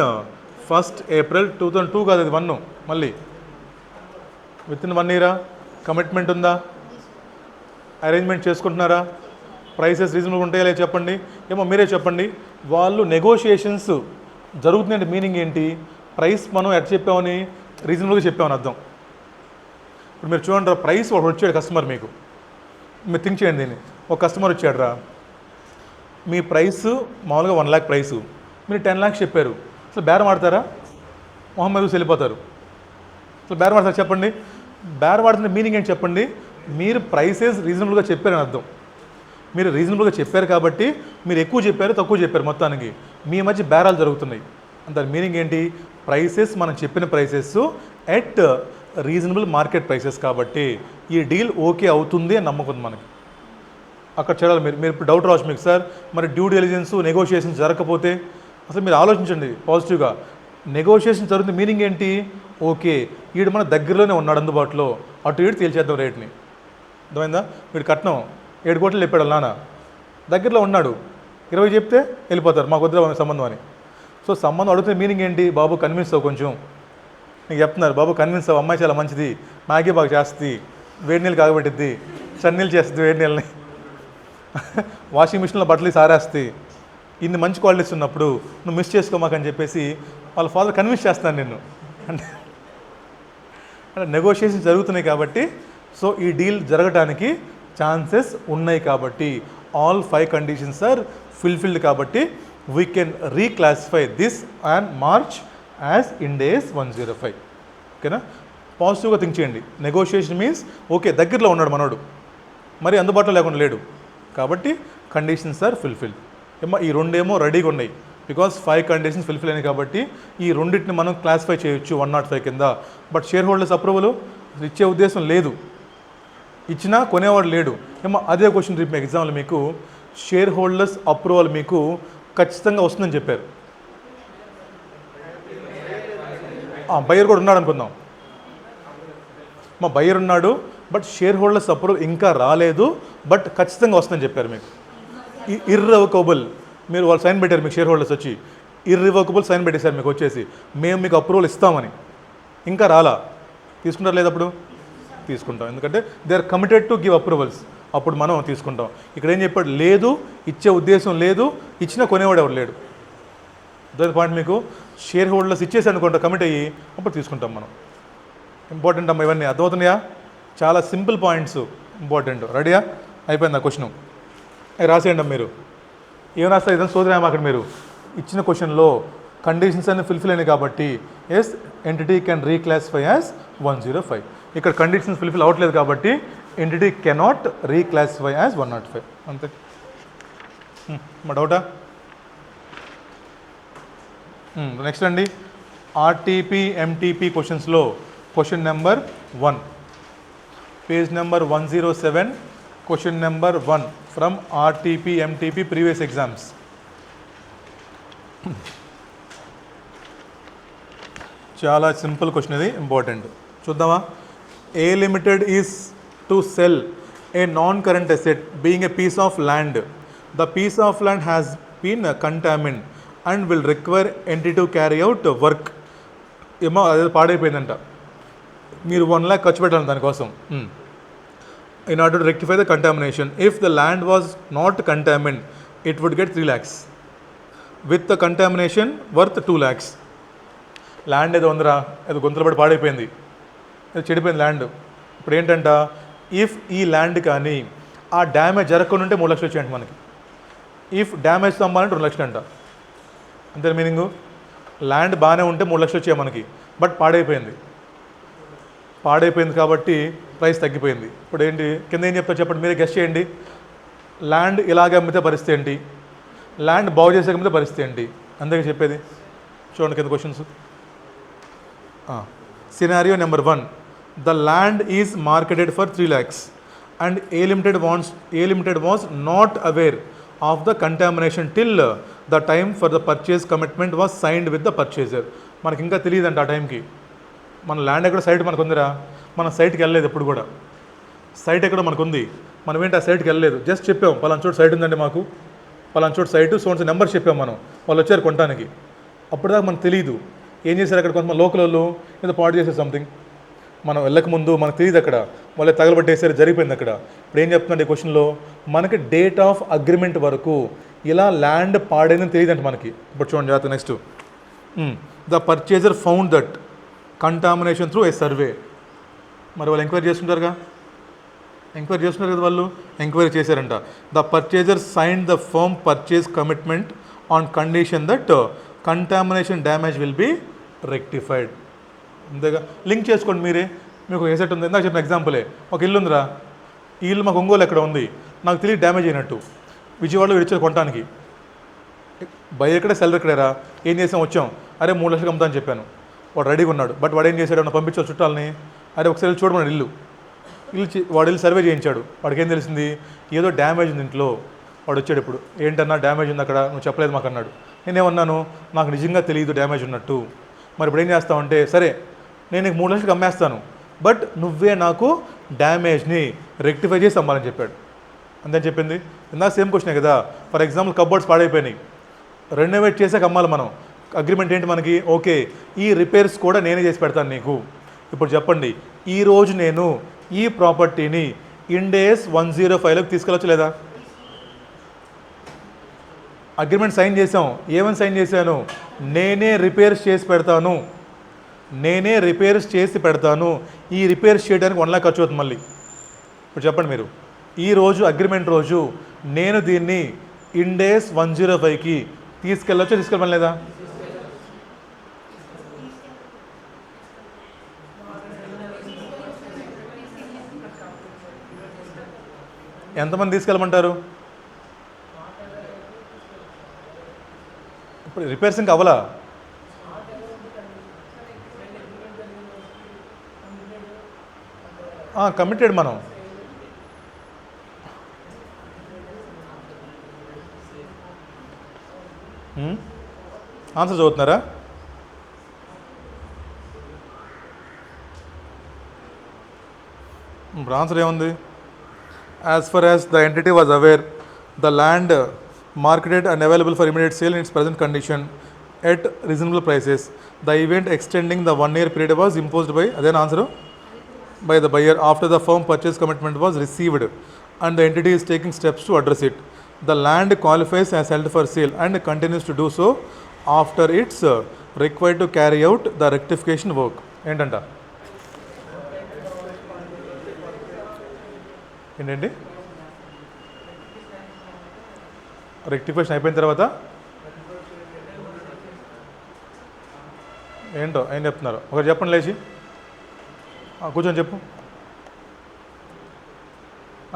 1st April 2002 కాదు, అది 1 మళ్ళీ విత్ ఇన్ 1 year. కమిట్మెంట్ ఉందా? అరేంజ్మెంట్ చేసుకుంటున్నారా? ప్రైసెస్ రీజనబుల్ ఉంటాయా లేదా చెప్పండి. ఏమో మీరే చెప్పండి. వాళ్ళు నెగోషియేషన్స్ జరుగుతున్నాయంటే మీనింగ్ ఏంటి? ప్రైస్ మనం ఎట్ చెప్పామని రీజనబుల్గా చెప్పామని అర్థం. ఇప్పుడు మీరు చూడండి, ప్రైస్ వాడు వచ్చాడు కస్టమర్, మీకు మీరు థింక్ చేయండి దీన్ని. ఒక కస్టమర్ వచ్చాడు రా, మీ ప్రైస్ మామూలుగా 1 lakh ప్రైసు, మీరు 10 lakhs చెప్పారు. అసలు బేరం ఆడతారా? మొహమ్మద్ చూసి వెళ్ళిపోతారు. అసలు బేరం ఆడతారు చెప్పండి. బేరం ఆడుతున్న మీనింగ్ ఏంటి చెప్పండి? మీరు ప్రైసెస్ రీజనబుల్గా చెప్పారని అర్థం. మీరు రీజనబుల్గా చెప్పారు కాబట్టి మీరు ఎక్కువ చెప్పారు తక్కువ చెప్పారు, మొత్తానికి మీ మధ్య బేరాలు జరుగుతున్నాయి. దాని మీనింగ్ ఏంటి? ప్రైసెస్ మనం చెప్పిన prices at reasonable market prices కాబట్టి ఈ డీల్ ఓకే అవుతుంది అని నమ్మకం మనకి. అక్కడ చూడాలి మీరు ఇప్పుడు డౌట్ రావచ్చు మీకు, సార్ మరి డ్యూ డెలిజెన్స్ నెగోషియేషన్స్ జరగకపోతే? అసలు మీరు ఆలోచించండి పాజిటివ్గా. నెగోషియేషన్ జరుగుతుంది మీనింగ్ ఏంటి? ఓకే వీడు మన దగ్గరలోనే ఉన్నాడు అందుబాటులో, అటు ఇటు తేల్చేద్దాం రేట్ని. అర్థమైందా? వీడు కట్నం 7 కోట్లు చెప్పాడు నాన్న, దగ్గరలో ఉన్నాడు, 20 చెప్తే వెళ్ళిపోతారు మాకు వద్ద సంబంధం అని. సో సంబంధం అడుగుతున్న మీనింగ్ ఏంటి? బాబు కన్విన్స్ అవ్వు, కొంచెం నీకు చెప్తున్నారు బాబు కన్విన్స్ అవ్వు, అమ్మాయి చాలా మంచిది, మ్యాగీ బాగా చేస్తుంది, వేడి నీళ్ళు కాగబెట్టిద్ది, చన్నీళ్ళు చేస్తుంది, వేడి నీళ్ళని వాషింగ్ మిషన్లో బట్టలు సారేస్తుంది, ఇన్ని మంచి క్వాలిటీస్ ఉన్నప్పుడు నువ్వు మిస్ చేసుకోమాకని చెప్పేసి వాళ్ళ ఫాదర్ కన్విన్స్ చేస్తాను నిన్ను అంటే నెగోషియేషన్ జరుగుతున్నాయి కాబట్టి. సో ఈ డీల్ జరగడానికి ఛాన్సెస్ ఉన్నాయి కాబట్టి ఆల్ 5 కండిషన్స్ ఆర్ ఫుల్ఫిల్డ్ కాబట్టి we can reclassify this and March as Ind AS 105. ఓకేనా? పాజిటివ్గా థింక్ చేయండి. నెగోషియేషన్ మీన్స్ ఓకే దగ్గరలో ఉన్నాడు మనోడు, మరి అందుబాటులో లేకుండా లేడు కాబట్టి కండిషన్స్ ఆర్ ఫుల్ఫిల్డ్. ఏమో ఈ రెండేమో రెడీగా ఉన్నాయి బికాస్ 5 కండిషన్స్ ఫుల్ఫిల్ అయినాయి కాబట్టి ఈ రెండింటిని మనం క్లాసిఫై చేయొచ్చు 105 కింద. బట్ షేర్ హోల్డర్స్ అప్రూవల్ ఇచ్చే ఉద్దేశం లేదు, ఇచ్చినా కొనేవాడు లేడు. ఏమో అదే క్వశ్చన్ రేపు మీకు ఎగ్జామ్లో మీకు షేర్ హోల్డర్స్ అప్రూవల్ మీకు ఖచ్చితంగా వస్తుందని చెప్పారు. బయ్యర్ కూడా ఉన్నాడు అనుకుందాం, మా బయ్యర్ ఉన్నాడు బట్ షేర్ హోల్డర్స్ అప్రూవల్ ఇంకా రాలేదు, బట్ ఖచ్చితంగా వస్తుందని చెప్పారు మీకు. ఇర్రివోకబుల్ మీరు వాళ్ళు సైన్ పెట్టారు మీకు, షేర్ హోల్డర్స్ వచ్చి ఇర్రివోకబుల్ సైన్ పెట్టేశారు మీకు వచ్చేసి, మేము మీకు అప్రూవల్ ఇస్తామని. ఇంకా రాలా, తీసుకుంటారు లేదు అప్పుడు తీసుకుంటాం, ఎందుకంటే they are committed to give approvals, అప్పుడు మనం తీసుకుంటాం. ఇక్కడ ఏం చెప్పాడు? లేదు, ఇచ్చే ఉద్దేశం లేదు, ఇచ్చినా కొనేవాడు ఎవరు లేడు. అదే పాయింట్ మీకు. షేర్ హోల్డర్స్ ఇచ్చేసి అనుకుంటా కమిట్ అయ్యి అప్పుడు తీసుకుంటాం మనం. ఇంపార్టెంట్ అమ్మా ఇవన్నీ అర్థమవుతున్నాయా? చాలా సింపుల్ పాయింట్స్ ఇంపార్టెంట్. రెడీయా? అయిపోయింది ఆ క్వశ్చన్. రాసేయండి అమ్మ మీరు. ఏం రాస్తారు ఇదని సోదరేమో అక్కడ మీరు ఇచ్చిన క్వశ్చన్లో కండిషన్స్ అన్ని ఫుల్ఫిల్ అయినాయి కాబట్టి yes entity can reclassify as 105. ఇక్కడ కండిషన్స్ ఫుల్ఫిల్ అవ్వట్లేదు కాబట్టి ఎంటిటీ కెనాట్ రీక్లాసిఫై యాజ్ 105. అంతే. మా డౌటా? నెక్స్ట్ అండి, ఆర్టీపీ ఎంటీపీ క్వశ్చన్స్లో question number 1, page number 107, question number 1 from RTP MTP previous exams. చాలా సింపుల్ క్వశ్చన్, ఇది ఇంపార్టెంట్. చూద్దామా? A limited is to sell a non current asset being a piece of land. The piece of land has been contaminated and will require entity to carry out work. ఏమో అదే పాడైపోయిందంట, మీరు 1 lakh ఖర్చు పెట్టాలి దానికోసం. In order to rectify the contamination. If the land was not contaminated it would get 3 lakhs. With the contamination worth 2 lakhs. Land ఏదో ఉందిరా, ఏదో గొంతులు పడి పాడైపోయింది, ఏదో చెడిపోయింది ల్యాండ్. ఇప్పుడు ఏంటంట, ఇఫ్ ఈ ల్యాండ్ కానీ ఆ డ్యామేజ్ జరగకుండా ఉంటే 3 లక్షలు వచ్చాయంట మనకి. ఇఫ్ డ్యామేజ్ అమ్మాలంటే 2 లక్షలు అంట. అంతే మీనింగు. ల్యాండ్ బాగానే ఉంటే 3 లక్షలు వచ్చాయి మనకి, బట్ పాడైపోయింది కాబట్టి ప్రైస్ తగ్గిపోయింది. ఇప్పుడు ఏంటి కింద ఏం చెప్తారు చెప్పండి, మీరే గెస్ట్ చేయండి. ల్యాండ్ ఇలాగే అమ్మితే పరిస్థితి ఏంటి, ల్యాండ్ బాగు చేసే అమ్మితే పరిస్థితి ఏంటి, అందుకే చెప్పేది. చూడండి కింద questions. Scenario number 1, the land is marketed for 3 lakhs and A Limited was not aware of the contamination till the time for the purchase commitment was signed with the purchaser. మనకి ఇంకా తెలియదంట ఆ టైంకి. మన ల్యాండ్ ఎక్కడ site మనకు ఉందిరా, మన సైట్కి వెళ్ళలేదు ఎప్పుడు కూడా. సైట్ ఎక్కడ మనకు ఉంది, మనం ఏంటి ఆ సైట్కి వెళ్ళలేదు, జస్ట్ చెప్పాం పలానా చోటు సైట్ ఉందండి మాకు, పలానా చోటు సైటు సోన్స్ నెంబర్ చెప్పాం మనం, వాళ్ళు వచ్చారు కొనడానికి. అప్పటిదాకా మనకు తెలియదు. ఏం చేశారు అక్కడ కొంతమంది లోకల్ వాళ్ళు ఏదో పాడు చేశారు సంథింగ్, మనం వెళ్ళక ముందు మనకు తెలియదు, అక్కడ వాళ్ళే తగలబట్టేసారు, జరిగిపోయింది అక్కడ. ఇప్పుడు ఏం చెప్తుందంటే ఈ క్వశ్చన్లో మనకి డేట్ ఆఫ్ అగ్రిమెంట్ వరకు ఇలా ల్యాండ్ పాడైందని తెలియదంట మనకి. ఇప్పుడు చూడండి జాగ్రత్త. Next, the purchaser found that contamination through a survey. మరి వాళ్ళు ఎంక్వైరీ చేస్తున్నారు కదా వాళ్ళు, ఎంక్వైరీ చేశారంట. The purchaser signed the firm purchase commitment on condition that contamination damage will be rectified. అంతేగా, లింక్ చేసుకోండి మీరే. మీకు ఎసెట్ ఉంది, ఇందాక చెప్పిన ఎగ్జాంపులే, ఒక ఇల్లు ఉందిరా, ఈ ఇల్లు మాకు ఒంగోలు ఎక్కడ ఉంది, నాకు తెలియదు డ్యామేజ్ అయినట్టు, విజయవాడలో విడిచారు కొనడానికి. బయర్ ఎక్కడే సెల్లర్ ఎక్కడేరా, ఏం చేసాం, వచ్చాం, అరే 3 లక్షలు అమ్ముతాను చెప్పాను, వాడు రెడీగా ఉన్నాడు. బట్ వాడు ఏం చేశాడు, ఏమన్నా పంపించాడు చుట్టాలని, అరే ఒకసారి చూడమని ఇల్లు వాడు వెళ్ళి సర్వే చేయించాడు. వాడికి ఏం తెలిసింది, ఏదో డ్యామేజ్ ఉంది ఇంట్లో. వాడు వచ్చాడు, ఇప్పుడు ఏంటన్నా డ్యామేజ్ ఉంది అక్కడ, నువ్వు చెప్పలేదు మాకు అన్నాడు. నేనేమన్నాను, నాకు నిజంగా తెలియదు డ్యామేజ్ ఉన్నట్టు. మరి ఇప్పుడు ఏం చేస్తావంటే, సరే నేను నీకు 3 లక్షలకు అమ్మేస్తాను, బట్ నువ్వే నాకు డ్యామేజ్ని రెక్టిఫై చేసి అమ్మాలని చెప్పాడు. అంతేని చెప్పింది. ఇందాక సేమ్ క్వశ్చనే కదా. ఫర్ ఎగ్జాంపుల్ కబోర్డ్స్ పాడైపోయినాయి, రెనోవేట్ చేసాక అమ్మాలి మనం. అగ్రిమెంట్ ఏంటి మనకి, ఓకే ఈ రిపేర్స్ కూడా నేనే చేసి పెడతాను నీకు. ఇప్పుడు చెప్పండి, ఈరోజు నేను ఈ ప్రాపర్టీని ఇండేస్ 105లోకి తీసుకెళ్ళచ్చు లేదా? అగ్రిమెంట్ సైన్ చేసాం, ఏమని సైన్ చేశాను, నేనే రిపేర్స్ చేసి పెడతాను. ఈ రిపేర్స్ చేయడానికి 1 lakh ఖర్చు అవుతుంది మళ్ళీ. ఇప్పుడు చెప్పండి మీరు, ఈరోజు అగ్రిమెంట్ రోజు నేను దీన్ని ఇండేస్ 105కి తీసుకెళ్ళమని లేదా? ఎంతమంది తీసుకెళ్ళమంటారు? ఇప్పుడు రిపేర్స్ ఇంకా అవ్వలా, కమిటెడ్ మనం. ఆన్సర్ చదువుతున్నారా? ఇప్పుడు ఆన్సర్ ఏముంది, as for as the entity was aware the land marketed and available for immediate sale in its present condition at reasonable prices. The event extending the 1-year period was imposed by, then answer, by the buyer after the firm purchase commitment was received and the entity is taking steps to address it. The land qualifies as held for sale and continues to do so after it's required to carry out the rectification work. ఏంటంట ఏంటండి, rectification అయిపోయిన తర్వాత ఏంటో ఏం చెప్తున్నారు ఒకటి చెప్పండి, లేచి కూర్చొని చెప్పు,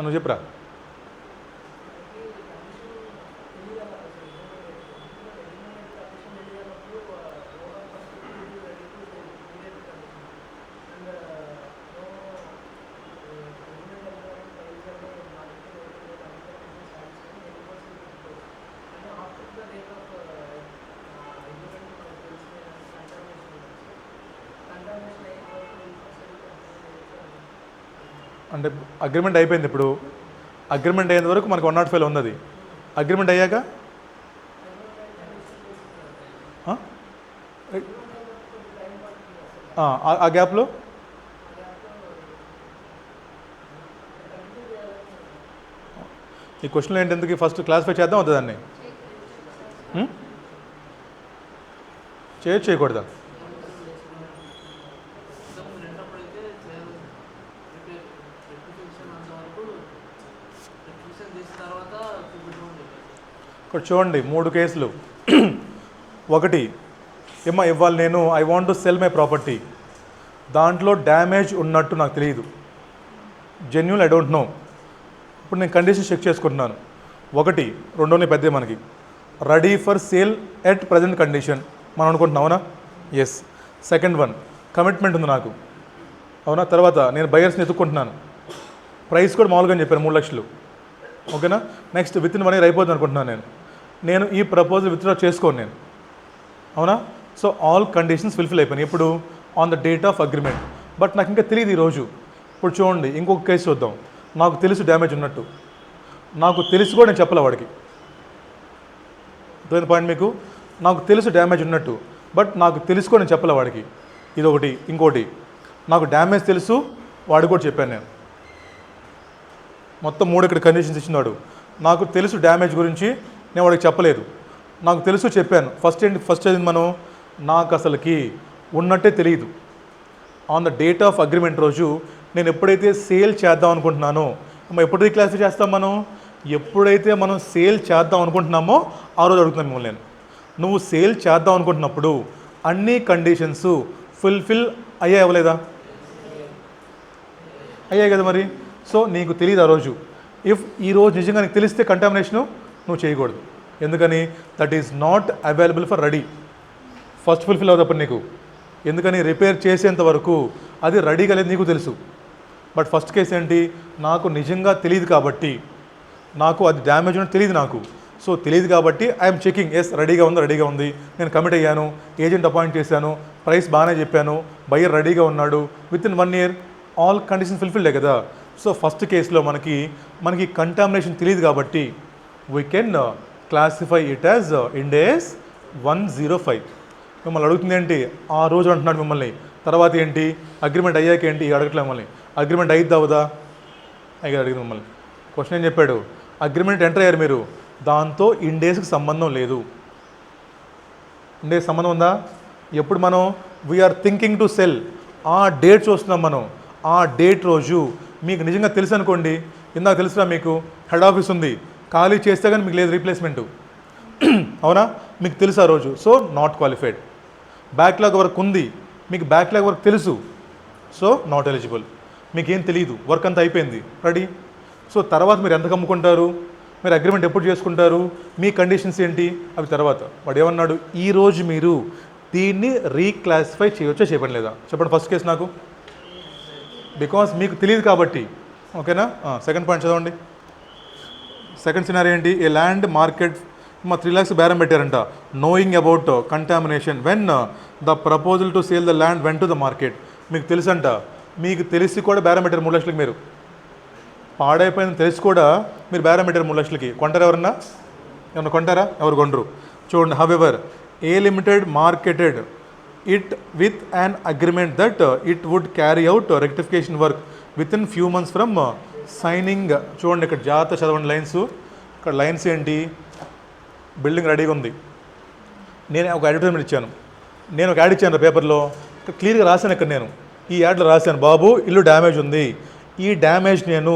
నువ్వు చెప్పురా. అంటే అగ్రిమెంట్ అయిపోయింది. ఇప్పుడు అగ్రిమెంట్ అయ్యేంత వరకు మనకు 105 ఉన్నది. అగ్రిమెంట్ అయ్యాక ఆ గ్యాప్లో ఈ క్వశ్చన్లో ఏంటి, ఎందుకు ఫస్ట్ క్లాసిఫై చేద్దాం వద్దా దాన్ని? చేయకూడదా? ఇక్కడ చూడండి 3 కేసులు. ఒకటి ఏమ్మా ఇవ్వాలి నేను I want to cell my property, దాంట్లో డ్యామేజ్ ఉన్నట్టు నాకు తెలియదు, జెన్యూన్ ఐ డోంట్ నో. ఇప్పుడు నేను కండిషన్ చెక్ చేసుకుంటున్నాను. ఒకటి రెండోనే పెద్ద మనకి ready for sale at present condition మనం అనుకుంటున్నాం, అవునా? ఎస్. సెకండ్ వన్ కమిట్మెంట్ ఉంది నాకు, అవునా? తర్వాత నేను బయర్స్ని ఎత్తుక్కుంటున్నాను, ప్రైస్ కూడా మామూలుగా చెప్పాను 3 లక్షలు, ఓకేనా? నెక్స్ట్ విత్ ఇన్ 1 ఇయర్ అయిపోతుంది అనుకుంటున్నాను నేను ఈ ప్రపోజల్ విత్డ్రా చేసుకోను నేను, అవునా? సో ఆల్ కండిషన్స్ ఫుల్ఫిల్ అయిపోయినాయి ఇప్పుడు on the date of agreement. But నాకు ఇంకా తెలియదు ఈరోజు. ఇప్పుడు చూడండి ఇంకొక కేసు చూద్దాం. నాకు తెలుసు డ్యామేజ్ ఉన్నట్టు, నాకు తెలిసి కూడా నేను చెప్పలే వాడికి. అర్థమైంది పాయింట్ మీకు? నాకు తెలుసు డ్యామేజ్ ఉన్నట్టు, బట్ నాకు తెలుసు కూడా నేను చెప్పలే వాడికి. ఇది ఒకటి. ఇంకోటి నాకు డ్యామేజ్ తెలుసు, వాడికి కూడా చెప్పాను నేను. మొత్తం 3 ఇక్కడ కండిషన్స్ ఇచ్చినాడు. నాకు తెలుసు డ్యామేజ్ గురించి, నేను వాడికి చెప్పలేదు. నాకు తెలుసు చెప్పాను. ఫస్ట్ చదివింది మనం, నాకు అసలుకి ఉన్నట్టే తెలియదు. On the date of agreement రోజు నేను ఎప్పుడైతే సేల్ చేద్దాం అనుకుంటున్నానో, ఎప్పుడు రీక్లాసిఫై చేస్తాం మనం? ఎప్పుడైతే మనం సేల్ చేద్దాం అనుకుంటున్నామో ఆ రోజు అడుగుతున్నాను మిమ్మల్ని నేను. నువ్వు సేల్ చేద్దాం అనుకుంటున్నప్పుడు అన్ని కండిషన్స్ ఫుల్ఫిల్ అయ్యాయి అవ్వలేదా? అయ్యాయి కదా మరి. సో నీకు తెలియదు ఆ రోజు. ఇఫ్ ఈరోజు నిజంగా నీకు తెలిస్తే కంటామినేషను నువ్వు చేయకూడదు. ఎందుకని? That is not available for ready. First fulfil అవుతప్పుడు నీకు, ఎందుకని? రిపేర్ చేసేంత వరకు అది రెడీగా లేదు నీకు తెలుసు. బట్ ఫస్ట్ కేసు ఏంటి? నాకు నిజంగా తెలియదు కాబట్టి, నాకు అది డ్యామేజ్ ఉన్నట్టు తెలియదు నాకు. సో తెలియదు కాబట్టి ఐఎమ్ చెకింగ్, ఎస్ రెడీగా ఉంది, నేను కమిట్ అయ్యాను, ఏజెంట్ అపాయింట్ చేశాను, ప్రైస్ బాగానే చెప్పాను, బయ్యర్ రెడీగా ఉన్నాడు, within 1 year all conditions ఫుల్ఫిల్డే కదా. సో ఫస్ట్ కేసులో మనకి కంటామినేషన్ తెలియదు కాబట్టి we can classify it as Ind AS 105. మిమ్మల్ని అడుగుతుంది ఏంటి? ఆ రోజు అంటున్నాడు మిమ్మల్ని. తర్వాత ఏంటి? అగ్రిమెంట్ అయ్యాక ఏంటి? అడగట్లే మిమ్మల్ని. అగ్రిమెంట్ అయిద్దా అవుదా? అయ్యి అడిగింది మిమ్మల్ని. క్వశ్చన్ ఏం చెప్పాడు? అగ్రిమెంట్ ఎంటర్ అయ్యారు మీరు, దాంతో ఇండేస్కి సంబంధం లేదు. ఇండేస్ సంబంధం ఉందా? ఎప్పుడు మనం వీఆర్ థింకింగ్ టు సెల్, ఆ డేట్ చూస్తున్నాం మనం. ఆ డేట్ రోజు మీకు నిజంగా తెలుసు అనుకోండి, ఇందాక తెలుసురా మీకు హెడ్ ఆఫీస్ ఉంది, ఖాళీ చేస్తే కానీ మీకు లేదు రీప్లేస్మెంటు, అవునా? మీకు తెలుసు ఆ రోజు, so not qualified. Backlog work ఉంది, మీకు బ్యాక్లాగ్ వర్క్ తెలుసు, సో నాట్ ఎలిజిబుల్. మీకేం తెలియదు, వర్క్ అంతా అయిపోయింది, రెడీ. సో తర్వాత మీరు ఎంత కమ్ముకుంటారు, మీరు అగ్రిమెంట్ ఎప్పుడు చేసుకుంటారు, మీ కండిషన్స్ ఏంటి, అవి తర్వాత. వాడు ఏమన్నాడు? ఈరోజు మీరు దీన్ని రీక్లాసిఫై చేయవచ్చా చేయడం లేదా చెప్పండి. ఫస్ట్ కేసు నాకు బికాస్ మీకు తెలియదు కాబట్టి, ఓకేనా? సెకండ్ పాయింట్ చదవండి. సెకండ్ సినారీ ఏంటి? ఏ ల్యాండ్ మార్కెట్ 3 lakhs బేరం పెట్టారంట, knowing about contamination when the proposal to sale the land went to the market. మీకు తెలుసంట, మీకు తెలిసి కూడా బేరం పెట్టారు 3 లక్షలకి. మీరు పాడైపోయిందని తెలిసి కూడా మీరు బేరం పెట్టారు 3 లక్షలకి. కొంటారు ఎవరన్నా? ఏమన్నా కొంటారా? ఎవరు కొనరు. చూడండి, however A limited marketed it with an agreement that it would carry out rectification work within few months from signing. చూడండి ఇక్కడ జాగ్రత్త చదవండి లైన్స్. ఇక్కడ లైన్స్ ఏంటి? బిల్డింగ్ రెడీగా ఉంది, నేను ఒక అడ్వర్టైజ్మెంట్ ఇచ్చాను, నేను ఒక యాడ్ ఇచ్చాను పేపర్లో, క్లియర్గా రాశాను. ఇక్కడ నేను ఈ యాడ్లో రాశాను, బాబు ఇల్లు డ్యామేజ్ ఉంది, ఈ డ్యామేజ్ నేను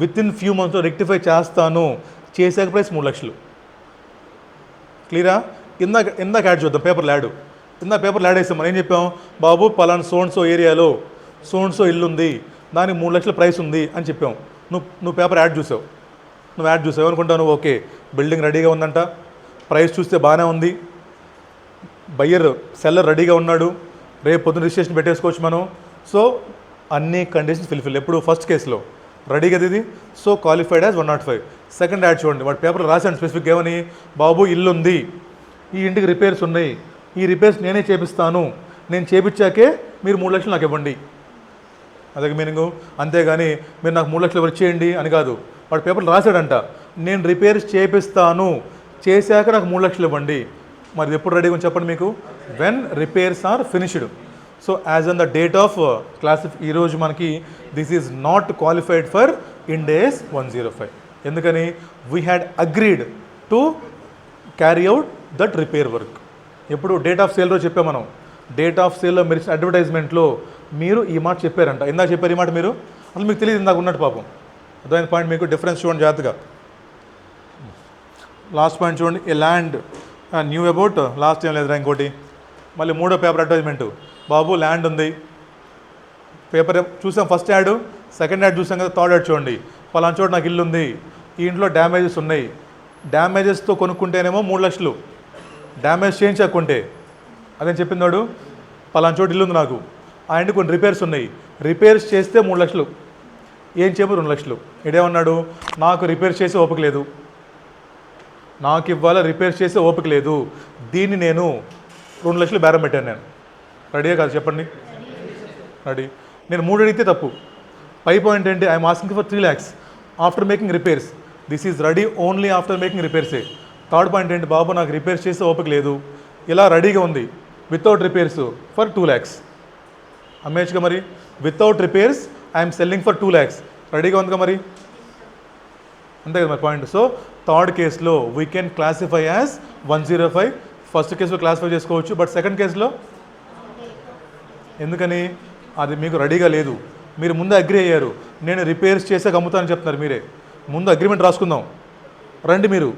విత్ ఇన్ ఫ్యూ మంత్స్లో రెక్టిఫై చేస్తాను, చేసాక ప్రైస్ 3 లక్షలు. క్లియరా? ఇందాక యాడ్ చూద్దాం, పేపర్లో యాడ్. ఇందాక పేపర్లో యాడ్ వేస్తాం, మనం ఏం చెప్పాం? బాబు పలానా సోన్సో ఏరియాలో సోన్సో ఇల్లు ఉంది, దానికి 3 లక్షల ప్రైస్ ఉంది అని చెప్పాం. నువ్వు పేపర్ యాడ్ చూసావు, ఏమనుకుంటావు నువ్వు? ఓకే, బిల్డింగ్ రెడీగా ఉందంట, ప్రైస్ చూస్తే బాగానే ఉంది, బయ్యర్ సెల్లర్ రెడీగా ఉన్నాడు, రేపు పొద్దున్న రిజిస్ట్రేషన్ పెట్టేసుకోవచ్చు మనం. సో అన్ని కండిషన్స్ ఫుల్ఫిల్. ఎప్పుడు? ఫస్ట్ కేసులో రెడీ కదా ఇది, so qualified as 105. Second add చూడండి, వాటి పేపర్లో రాశాను స్పెసిఫిక్ ఏమని? బాబు ఇల్లు ఉంది, ఈ ఇంటికి రిపేర్స్ ఉన్నాయి, ఈ రిపేర్స్ నేనే చేపిస్తాను, నేను చేపించాకే మీరు 3 లక్షలు నాకు ఇవ్వండి. అదే మీనింగు. అంతేగాని మీరు నాకు 3 లక్షలు వచ్చేయండి అని కాదు. వాడు పేపర్లు రాశాడంట, నేను రిపేర్స్ చేపిస్తాను, చేశాక నాకు 3 లక్షలు ఇవ్వండి. మరి ఎప్పుడు రెడీగా ఉంది చెప్పండి మీకు? When repairs are finished. So as on the date of ఈరోజు మనకి this is not qualified for Ind AS 105. ఎందుకని? We had agreed to carry out that repair work. ఎప్పుడు డేట్ ఆఫ్ సేల్ రోజు చెప్పాం మనం. డేట్ ఆఫ్ సేల్లో మీరు ఇచ్చిన అడ్వర్టైజ్మెంట్లో మీరు ఈ మాట చెప్పారంట. ఇందాక చెప్పారు ఈ మాట మీరు, అసలు మీకు తెలియదు ఇందాక ఉన్నట్టు పాపం. అర్థమైన పాయింట్ మీకు. డిఫరెన్స్ చూడండి జాగ్రత్తగా. లాస్ట్ పాయింట్ చూడండి. ఏ ల్యాండ్ న్యూ అబౌట్, లాస్ట్ ఏం లేదురా ఇంకోటి, మళ్ళీ 3వ పేపర్ అడ్వర్టైజ్మెంటు. బాబు ల్యాండ్ ఉంది, పేపర్ చూసాం ఫస్ట్ యాడ్, సెకండ్ యాడ్ చూసాం కదా, థర్డ్ యాడ్ చూడండి. పలానా చోట నాకు ఇల్లు ఉంది, ఈ ఇంట్లో డ్యామేజెస్ ఉన్నాయి, డ్యామేజెస్తో కొనుక్కుంటేనేమో 3 లక్షలు, డ్యామేజ్ చేయించకుంటే అదేం చెప్పిందాడు, పలానా చోట ఇల్లు ఉంది నాకు, ఆ ఇంటికి కొన్ని రిపేర్స్ ఉన్నాయి, రిపేర్స్ చేస్తే 3 లక్షలు, ఏం చేయము 2 లక్షలు. ఇడేమన్నాడు, నాకు రిపేర్ చేసే ఓపిక లేదు, నాకు ఇవ్వాల రిపేర్ చేసే ఓపిక లేదు, దీన్ని నేను 2 లక్షలు బేరం పెట్టాను. నేను రెడీయే కాదు చెప్పండి? రెడీ. నేను 3 అడిగితే తప్పు. పై పాయింట్ ఏంటి? I'm asking for 3 lakhs after making repairs. This is ready only after making రిపేర్సే. థర్డ్ పాయింట్ ఏంటి? బాబు నాకు రిపేర్స్ చేసే ఓపిక లేదు, ఇలా రెడీగా ఉంది వితౌట్ రిపేర్స్ ఫర్ 2 lakhs. అమ్మేచ్చుగా మరి. Without repairs I'm selling for 2 lakhs. రెడీగా ఉందిగా మరి, అంతే కదా మరి పాయింట్. సో థర్డ్ కేసులో we can classify as 105. First కేసులో క్లాసిఫై చేసుకోవచ్చు, బట్ సెకండ్ కేసులో ఎందుకని? అది మీకు రెడీగా లేదు. మీరు ముందు అగ్రి అయ్యారు, నేను రిపేర్స్ చేసాక అమ్ముతానని చెప్తున్నారు మీరే. ముందు అగ్రిమెంట్ రాసుకుందాం రండి. మీరు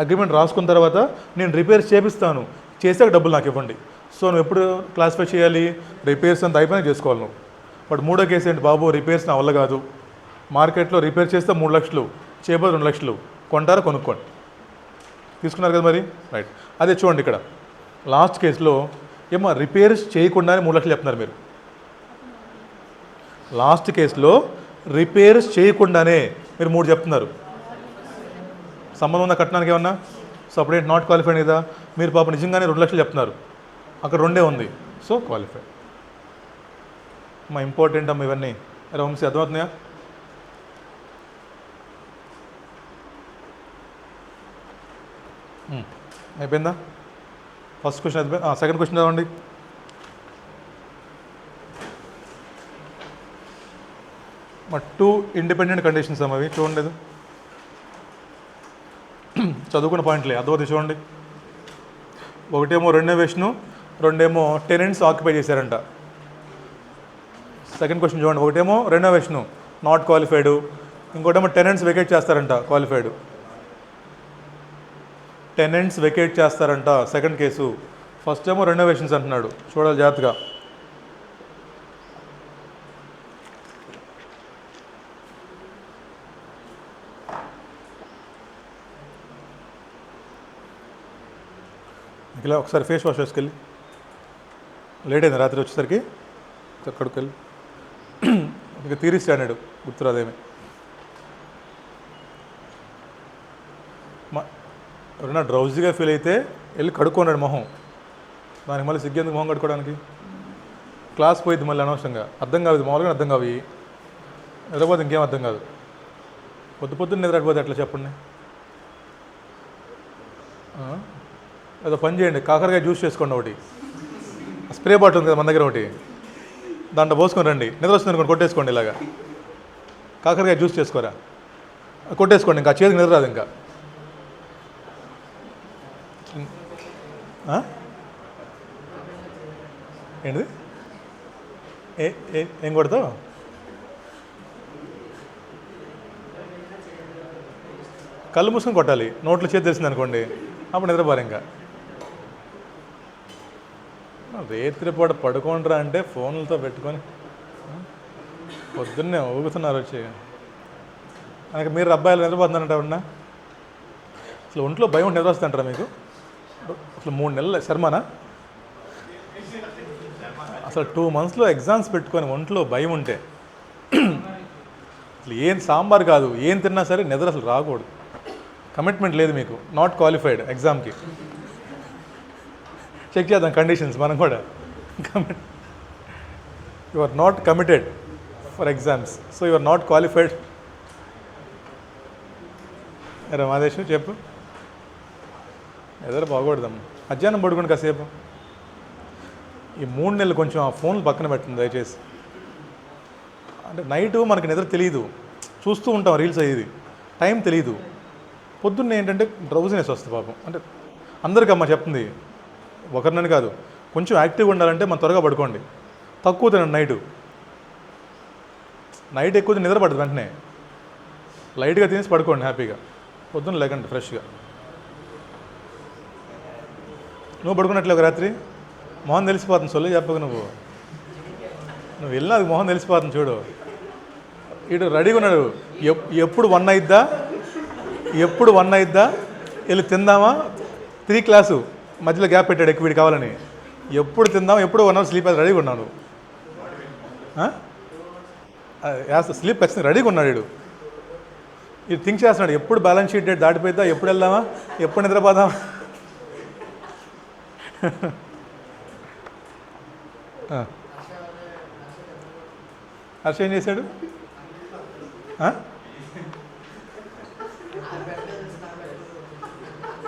అగ్రిమెంట్ రాసుకున్న తర్వాత నేను రిపేర్స్ చేపిస్తాను, చేసాక డబ్బులు నాకు ఇవ్వండి. సో నువ్వు ఎప్పుడు క్లాసిఫై చేయాలి? రిపేర్స్ అంత అయిపోయినా చేసుకోవాలి నువ్వు. బట్ 3వ కేసు ఏంటి? బాబు రిపేర్స్ నా వల్ల కాదు, మార్కెట్లో రిపేర్ చేస్తే 3 లక్షలు, చేయబోదు 2 లక్షలు, కొంటారా కొనుక్కోండి. తీసుకున్నారు కదా మరి, రైట్. అదే చూడండి ఇక్కడ లాస్ట్ కేసులో ఏమో రిపేర్స్ చేయకుండానే 3 లక్షలు చెప్తున్నారు మీరు. లాస్ట్ కేసులో రిపేర్స్ చేయకుండానే మీరు 3 చెప్తున్నారు. సంబంధం ఉందా కట్టడానికి ఏమన్నా? సో అప్పుడేంటి? నాట్ క్వాలిఫైడ్ కదా. మీరు పాప నిజంగానే 2 లక్షలు చెప్తున్నారు, అక్కడ 2 ఉంది, సో క్వాలిఫైడ్. మా ఇంపార్టెంట్ అమ్మ ఇవన్నీ. అరే వంశీ అర్థమవుతున్నాయా? అయిపోయిందా? ఫస్ట్ క్వశ్చన్ అయిపోయింది. సెకండ్ క్వశ్చన్ చదవండి. మా 2 ఇండిపెండెంట్ కండిషన్స్ అమ్మ అవి చూడండి. చదువుకున్న పాయింట్లే అర్థమవుతుంది చూడండి. ఒకటేమో రెనోవేషను, రెండేమో టెనెంట్స్ ఆక్యుపై చేశారంట. సెకండ్ క్వశ్చన్ చూడండి. ఒకటేమో రెనోవేషను నాట్ క్వాలిఫైడ్, ఇంకోటేమో టెనెంట్స్ వెకేట్ చేస్తారంట క్వాలిఫైడ్. టెనెంట్స్ వెకేట్ చేస్తారంట సెకండ్ కేసు. ఫస్ట్ ఏమో రెనోవేషన్స్ అంటున్నాడు, చూడాలి జాగ్రత్తగా. ఇలా ఒకసారి ఫేస్ వాష్ వేసుకెళ్ళి, లేట్ అయింది రాత్రి వచ్చేసరికి, అక్కడికి వెళ్ళి ఇక తీరిస్తే అన్నాడు, గుర్తురాదేమి. ఎవరైనా డ్రౌజీగా ఫీల్ అయితే వెళ్ళి కడుక్కున్నాడు మొహం, దానికి మళ్ళీ సిగ్గేందుకు మొహం కడుక్కోవడానికి? క్లాస్ పోయింది మళ్ళీ అనవసరంగా, అర్థం కాదు, మామూలుగా అర్థం కావు, నిద్రపోతే ఇంకేం అర్థం కాదు. పొద్దున్న నిద్రపోతే ఎట్లా చెప్పండి? ఏదో పని చేయండి, కాకరకాయ జ్యూస్ చేసుకోండి, ఒకటి స్ప్రే బాటిల్ ఉంది కదా మన దగ్గర, ఒకటి దాంట్లో పోసుకొని రండి. నిద్ర వస్తుంది అనుకోండి, కొట్టేసుకోండి, ఇలాగా కాకరకాయ జ్యూస్ చేసుకోరా, కొట్టేసుకోండి, ఇంకా చేతికి నిద్ర రాదు. ఇంకా ఏంటిది? ఏం కొడతావు? కళ్ళు మూసుకొని కొట్టాలి, నోట్లో చేతి తెలిసింది అనుకోండి, అప్పుడు నిద్రపోరు. ఇంకా రేత్రిపూట పడుకోండ్రా అంటే ఫోన్లతో పెట్టుకొని పొద్దున్నే ఊగుతున్నారు వచ్చి. నాకు మీరు అబ్బాయిలు నిద్రపోతున్నారంట ఉన్నా, అసలు ఒంట్లో భయం నిద్ర వస్తుంటారా మీకు? అసలు 3 నెలల శర్మనా? అసలు 2 monthsలో ఎగ్జామ్స్ పెట్టుకొని ఒంట్లో భయం ఉంటే అసలు ఏం సాంబార్ కాదు, ఏం తిన్నా సరే నిద్ర అసలు రాకూడదు. కమిట్మెంట్ లేదు మీకు, నాట్ క్వాలిఫైడ్ ఎగ్జామ్కి. చెక్ చేద్దాం కండిషన్స్ మనం కూడా. You are not committed for exams. So you are not qualified. రమాదేశం చెప్పు. ఎదరు బాగూడదమ్మ. మధ్యాహ్నం పడుకోండి కాసేపు. ఈ 3 నెలలు కొంచెం ఆ ఫోన్లు పక్కన పెట్టండి దయచేసి. అంటే నైటు మనకి నిద్ర తెలియదు, చూస్తూ ఉంటాం రీల్స్ అయ్యేది, టైం తెలియదు. పొద్దున్న ఏంటంటే డ్రౌజినెస్ వస్తుంది పాపం. అంటే అందరికమ్మా చెప్తుంది, ఒకరినని కాదు. కొంచెం యాక్టివ్గా ఉండాలంటే మనం త్వరగా పడుకోండి, తక్కువ తినండి. నైట్ ఎక్కువ నిద్ర పడుతుంది, వెంటనే లైట్గా తినేసి పడుకోండి హ్యాపీగా. పొద్దున్న లేకండి ఫ్రెష్గా. నువ్వు పడుకున్నట్లే ఒక రాత్రి మొహం తెలిసిపోతుంది. సొల్లు చెప్పకు. నువ్వు వెళ్ళినా అది మొహం తెలిసిపోతుంది చూడు. ఇటు రెడీగా ఉన్నాడు. ఎప్పుడు 1 అయిద్దా వెళ్ళి తిందామా. 3 క్లాసు మధ్యలో గ్యాప్ పెట్టాడు ఎక్కువ వీడు కావాలని. ఎప్పుడు తిందాం, ఎప్పుడు 1 అవర్ స్లీప్ అది రెడీగా ఉన్నాడు. స్లీప్ ఖచ్చితంగా రెడీగా ఉన్నాడు వీడు. ఇది థింక్ చేస్తున్నాడు, ఎప్పుడు బ్యాలెన్స్ షీట్ డేట్ దాటిపోయిద్దా, ఎప్పుడు వెళ్దామా, ఎప్పుడు నిద్రపోదామా. హర్ష ఏం చేశాడు?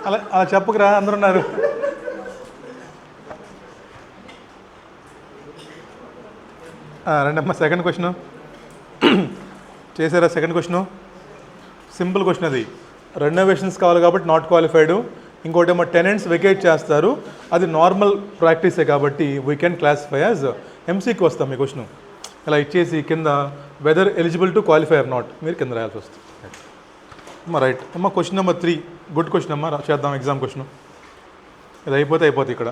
అలా చెప్పుకురా, అందరున్నారు. రండమ్మా. సెకండ్ క్వశ్చను చేశారా? Second question simple question. అది రెనోవేషన్స్ కావాలి కాబట్టి నాట్ క్వాలిఫైడ్. ఇంకోటి ఏమో టెనెంట్స్ వెకేట్ చేస్తారు, అది నార్మల్ ప్రాక్టీసే కాబట్టి వీ కెన్ క్లాసిఫై యాజ్ ఎంసీకి వస్తాం. మీ క్వశ్చన్ ఇలా ఇచ్చేసి కింద whether eligible to qualify or not మీరు కింద రాయాల్సి వస్తుంది. అమ్మా రైట్. అమ్మ క్వశ్చన్ నెంబర్ 3 గుడ్ క్వశ్చన్ అమ్మా. చేద్దాం ఎగ్జామ్ క్వశ్చన్. ఇది అయిపోతే ఇక్కడ.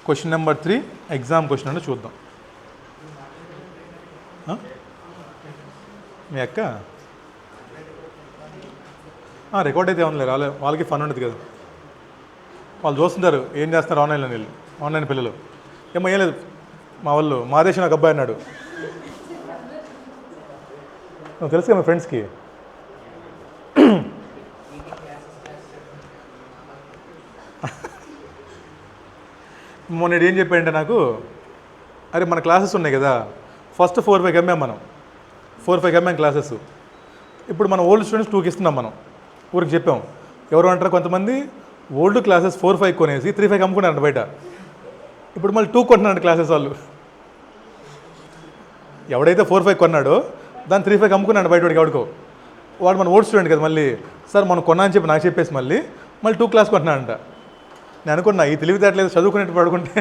క్వశ్చన్ నెంబర్ 3 ఎగ్జామ్ క్వశ్చన్ అంటే చూద్దాం. మీ అక్క రికార్డ్ అయితే ఏమన్నా రాలే, వాళ్ళకి ఫన్ ఉండదు కదా. వాళ్ళు చూస్తుంటారు ఏం చేస్తున్నారు ఆన్లైన్లో. వీళ్ళు ఆన్లైన్ పిల్లలు ఏమో ఏం లేదు. మా వాళ్ళు మా దేశం నాకు అబ్బాయి అన్నాడు. నువ్వు తెలుసు కదా మా ఫ్రెండ్స్కి. మొన్న ఏం చెప్పాడంటే నాకు, అరే మన క్లాసెస్ ఉన్నాయి కదా, ఫస్ట్ 4-5 ఎంఎం మనం 4-5 ఎంఎం క్లాసెస్. ఇప్పుడు మన ఓల్డ్ స్టూడెంట్స్ 2కి ఇస్తున్నాం. మనం ఊరికి చెప్పాం. ఎవరు అంటారు కొంతమంది ఓల్డ్ క్లాసెస్ 4-5 కొనేసి 3-5 అమ్ముకున్నారంట బయట. ఇప్పుడు మళ్ళీ 2 కొంటున్నారంట క్లాసెస్ వాళ్ళు. ఎవడైతే 4-5 కొన్నాడో దాన్ని 3-5 అమ్ముకున్నాడు బయట. వాడికి ఎవడికో, వాడు మన ఓల్డ్ స్టూడెంట్ కదా. మళ్ళీ సార్ మనం కొన్నా అని చెప్పి నాకు చెప్పేసి మళ్ళీ 2 క్లాస్ కొంటున్నాడంట. నేను అనుకున్నా ఈ తెలివితేటలేదు చదువుకునేట్టు పడుకుంటే.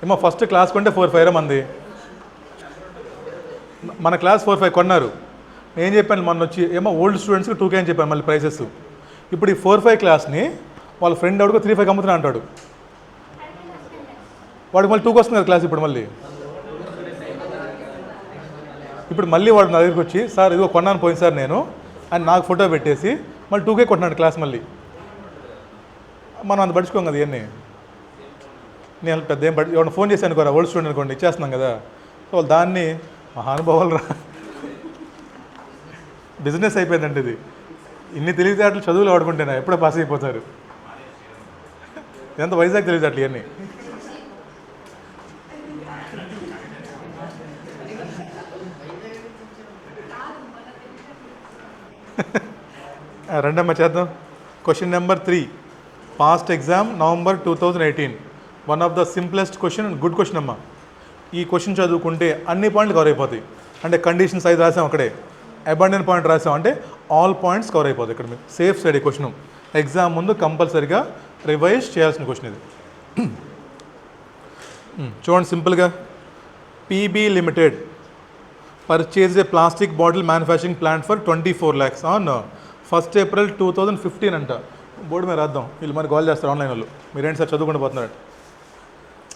ఏమో ఫస్ట్ క్లాస్ కొంటే 4-5 మంది మన క్లాస్ 4-5 కొన్నారు. నేను చెప్పాను మొన్న వచ్చి ఏమో ఓల్డ్ స్టూడెంట్స్కి 2K అని చెప్పాను మళ్ళీ ప్రైసెస్. ఇప్పుడు ఈ 4-5 క్లాస్ని వాళ్ళ ఫ్రెండ్ ఎవడికో 3-5 అమ్ముతున్నా అంటాడు. వాడికి మళ్ళీ 2కి వస్తుంది కదా క్లాస్. ఇప్పుడు మళ్ళీ వాడు నా దగ్గరికి వచ్చి సార్ ఇదిగో కొన్నాను పోయింది సార్ నేను అని నాకు ఫోటో పెట్టేసి మళ్ళీ 2K కొట్టినాడు క్లాస్. మళ్ళీ మనం అంత పడుచుకోం కదా ఇవన్నీ. నేను పెద్ద ఏం ఎవరైనా ఫోన్ చేసి అనుకోరా ఓల్డ్ స్టూడెంట్ అనుకోండి ఇచ్చేస్తున్నాం కదా. సో వాళ్ళు దాన్ని మహానుభావాలు రా బిజినెస్ అయిపోయిందండి ఇది. ఇన్ని తెలివితేటలు చదువులు ఆడుకుంటేనా ఎప్పుడో పాస్ అయిపోతారు. ఇదంతా వైజాగ్ తెలివితేటలు ఇవన్నీ. రెండమ్మ చేద్దాం. Question number 3 past exam November 2018. One of the simplest question and good question అమ్మా. ఈ క్వశ్చన్ చదువుకుంటే అన్ని పాయింట్లు కవర్ అయిపోతాయి. అంటే కండిషన్స్ 5 రాసాం, అక్కడే అబాండెంట్ పాయింట్ రాసాం అంటే ఆల్ పాయింట్స్ కవర్ అయిపోతాయి. ఇక్కడ మీకు సేఫ్ సైడ్ ఈ క్వశ్చన్. ఎగ్జామ్ ముందు కంపల్సరీగా రివైజ్ చేయాల్సిన క్వశ్చన్ ఇది. చూడండి సింపుల్గా. PB limited purchase A plastic bottle manufacturing plant for 24 lakhs on 1st April 2015 అంట. బోర్డు మీద రాద్దాం. వీళ్ళు మరి కాల్ చేస్తారు ఆన్లైన్ వాళ్ళు. మీరేంటి సార్ చదువుకుంటూ పోతున్నారు.